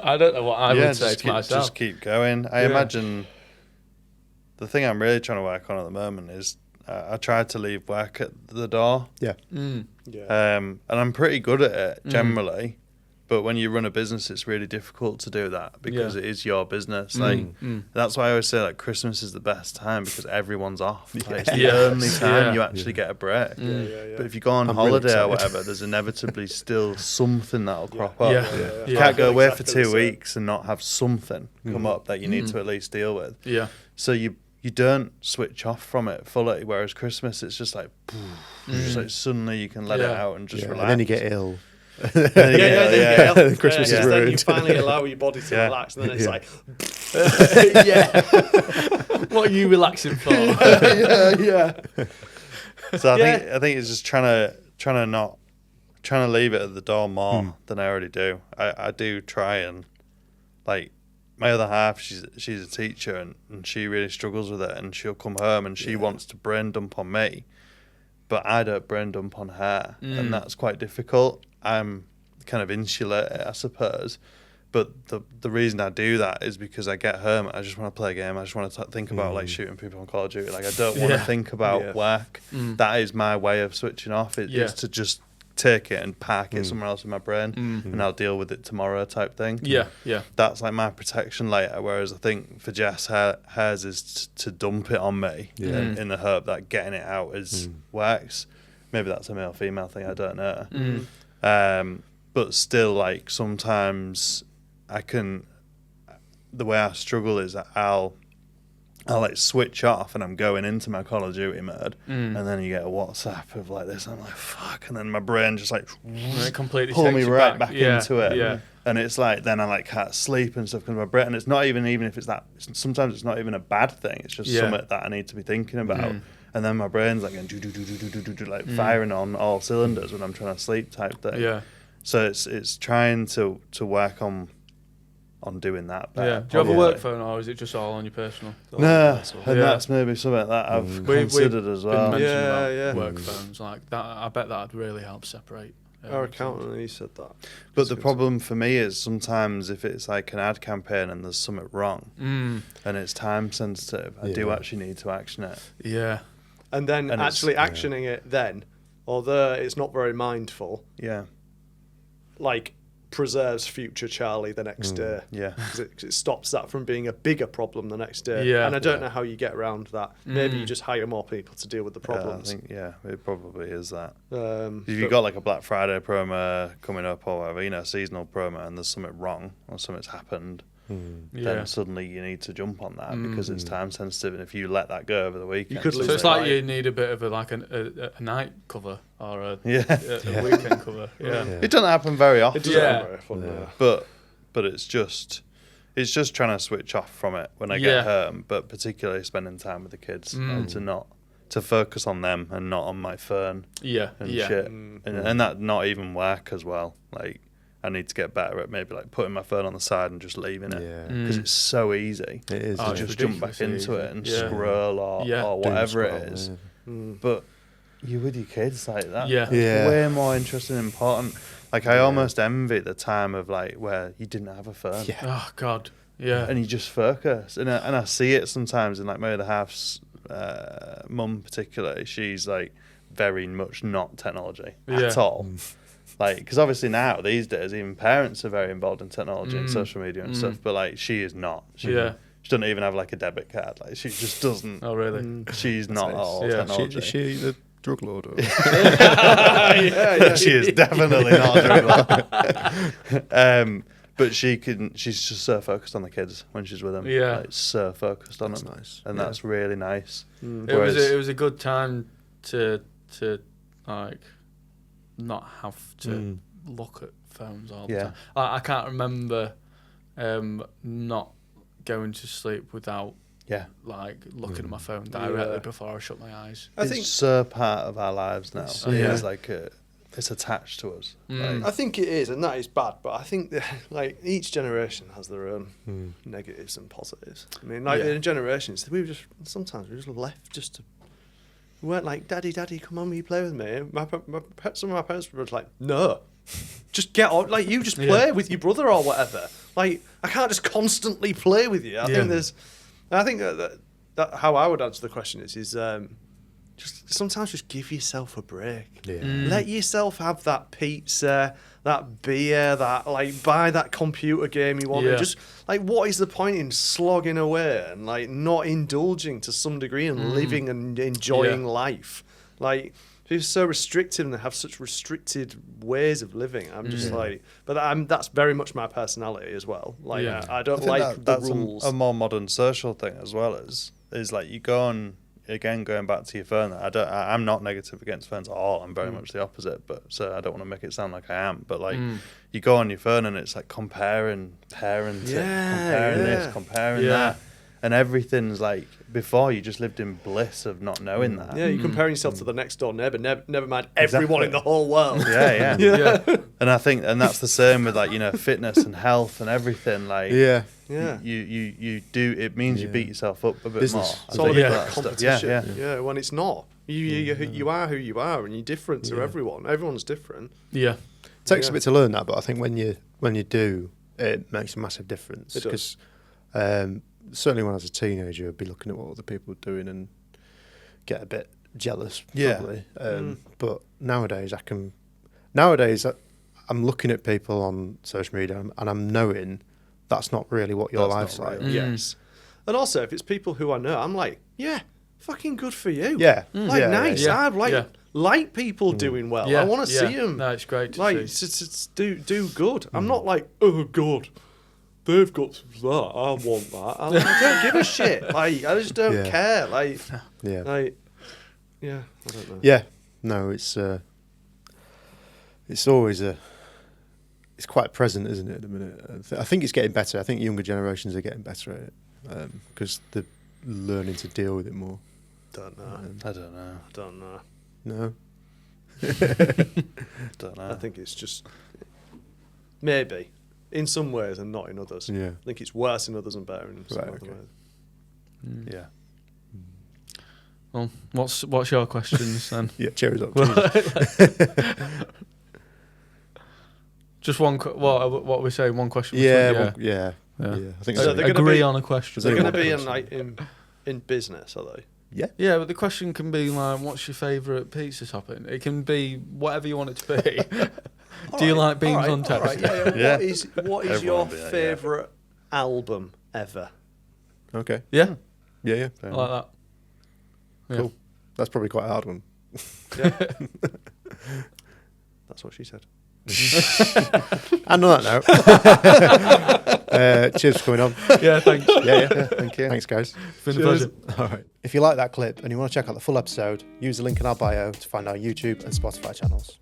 I don't know what I would say to myself. Just keep going. I imagine the thing I'm really trying to work on at the moment is I try to leave work at the door. Yeah. And I'm pretty good at it generally. But when you run a business, it's really difficult to do that because it is your business. That's why I always say like Christmas is the best time because everyone's off. Like, it's the only time you actually get a break. But if you go on holiday or whatever, there's inevitably still something that'll crop up. You can't go away for 2 weeks and not have something come up that you need to at least deal with. Yeah. So you don't switch off from it fully. Whereas Christmas, it's just like, just like suddenly you can let it out and just relax. And then you get ill. Christmas is ruined. Then you finally allow your body to relax, and then it's like, what are you relaxing for? So I think it's just trying to leave it at the door more than I already do. I do try and like my other half. She's a teacher and she really struggles with it, and she'll come home and she wants to brain dump on me, but I don't brain dump on her, and that's quite difficult. I'm kind of insulated, I suppose. But the reason I do that is because I get home, I just want to play a game. I just want to think about like shooting people on Call of Duty. Like I don't want to think about work. That is my way of switching off. Is to just take it and park it somewhere else in my brain, and I'll deal with it tomorrow type thing. Yeah. That's like my protection later. Whereas I think for Jess, hers is to dump it on me in the hope that getting it out works. Maybe that's a male female thing. I don't know. But still, like sometimes the way I struggle is that I'll like switch off and I'm going into my Call of Duty mode, and then you get a WhatsApp of like this, and I'm like fuck, and then my brain just like completely pull me right back into it. Yeah. And it's like then I like can't sleep and stuff because my brain, and it's not even if it's that, sometimes it's not even a bad thing, it's just something that I need to be thinking about. And then my brain's like going like firing on all cylinders when I'm trying to sleep type thing. Yeah. So it's trying to work on doing that better. Yeah. Do you have a work phone, or is it just all on your personal? No, and that's maybe something that I've considered as well. Work phones like that. I bet that'd really help separate. Our accountant, he said that. But the problem for me is sometimes if it's like an ad campaign and there's something wrong and it's time sensitive, I do actually need to action it. Yeah. And then actually actioning it then, although it's not very mindful, like preserves future Charlie the next day. Yeah. Because it stops that from being a bigger problem the next day. Yeah. And I don't know how you get around that. Maybe you just hire more people to deal with the problems. I think, it probably is that. If you've got like a Black Friday promo coming up or whatever, seasonal promo, and there's something wrong or something's happened, then suddenly you need to jump on that because it's time sensitive, and if you let that go over the weekend, you could lose. So it's like you need a bit of a night cover or a weekend cover. It doesn't happen very often. It doesn't happen very often, but it's just trying to switch off from it when I get home, but particularly spending time with the kids and to not to focus on them and not on my phone and shit. And that not even work as well. Like, I need to get better at maybe like putting my phone on the side and just leaving it, because it's so easy to just jump back into it and scroll or whatever it is. But you're with your kids like that. Way more interesting and important. Like, I almost envy the time of like where you didn't have a phone. Oh God. Yeah. And you just focus. And I see it sometimes in like my other half's mum particularly. She's like very much not technology at all. Like, because obviously now these days even parents are very involved in technology and social media and stuff, but like she is not. She doesn't even have like a debit card. Like, she just doesn't. Oh really? She's not at all technology. Is she the drug lord? Or? She is definitely not a drug lord. But she's just so focused on the kids when she's with them. Yeah. Like, so focused on them. Nice. And that's really nice. It was a good time to like not have to look at phones all the time. I can't remember not going to sleep without like looking at my phone directly before I shut my eyes. I think it's so part of our lives now. It's like it's attached to us. Like, I think it is, and that is bad. But I think that, like, each generation has their own negatives and positives. I mean, like in generations, sometimes we just left just to. We weren't like, Daddy, come on, will you play with me? Some of my parents were like, no, just get on. Like, you just play with your brother or whatever. Like, I can't just constantly play with you. I think that how I would answer the question is just sometimes just give yourself a break. Let yourself have that pizza, that beer, that like buy that computer game you want. And just like, what is the point in slogging away and like not indulging to some degree and living and enjoying life? Like, people are so restricted and they have such restricted ways of living. I'm just like, but that's very much my personality as well. Like, I don't like the rules. A more modern social thing as well is like, you go on. Again, going back to your phone, I'm not negative against phones at all. I'm very much the opposite, but so I don't want to make it sound like I am. But like, you go on your phone and it's like comparing parenting, comparing this, comparing that, and everything's like, before you just lived in bliss of not knowing that. Yeah, you're comparing yourself to the next door neighbour, never mind everyone in the whole world. Yeah. And I think, and that's the same with like, you know, fitness and health and everything. Like, you do. It means you beat yourself up a bit more. It's all about competition. Yeah, when it's not. You are who you are, and you're different to everyone. Everyone's different. Yeah, it takes a bit to learn that, but I think when you do, it makes a massive difference. Because certainly when I was a teenager, I'd be looking at what other people were doing and get a bit jealous, probably. But nowadays, I'm looking at people on social media and I'm knowing that's not really what your life's like. Yes. And also, if it's people who I know, I'm like, fucking good for you. Nice. Yeah. I like people doing well. I want to see them. No, it's great to see. Do good. I'm not like, oh, God, they've got that. I want that. I don't give a shit. Like, I just don't care. Like, I don't know. Yeah. No, it's always it's quite present, isn't it, at the minute? I think it's getting better. I think younger generations are getting better at it because they're learning to deal with it more. Don't know. I don't know. No? Don't know. I think it's just maybe in some ways and not in others. Yeah. I think it's worse in others and better in some other ways. Yeah. Well, what's your questions then? Cheers up. Just one. What we say? One question. Yeah. I think so. Agree on a question. They're going to be in business, are they? Yeah. Yeah, but the question can be like, what's your favourite pizza topping? It can be whatever you want it to be. Do you like beans on toast? Yeah. What is your favourite album ever? Okay. Yeah. Yeah. I like that. Yeah. Cool. That's probably quite a hard one. Yeah. That's what she said. And on that note, cheers for coming on. Yeah, thanks. Yeah, thank you. Thanks, guys. It's been a pleasure. All right. If you like that clip and you want to check out the full episode, use the link in our bio to find our YouTube and Spotify channels.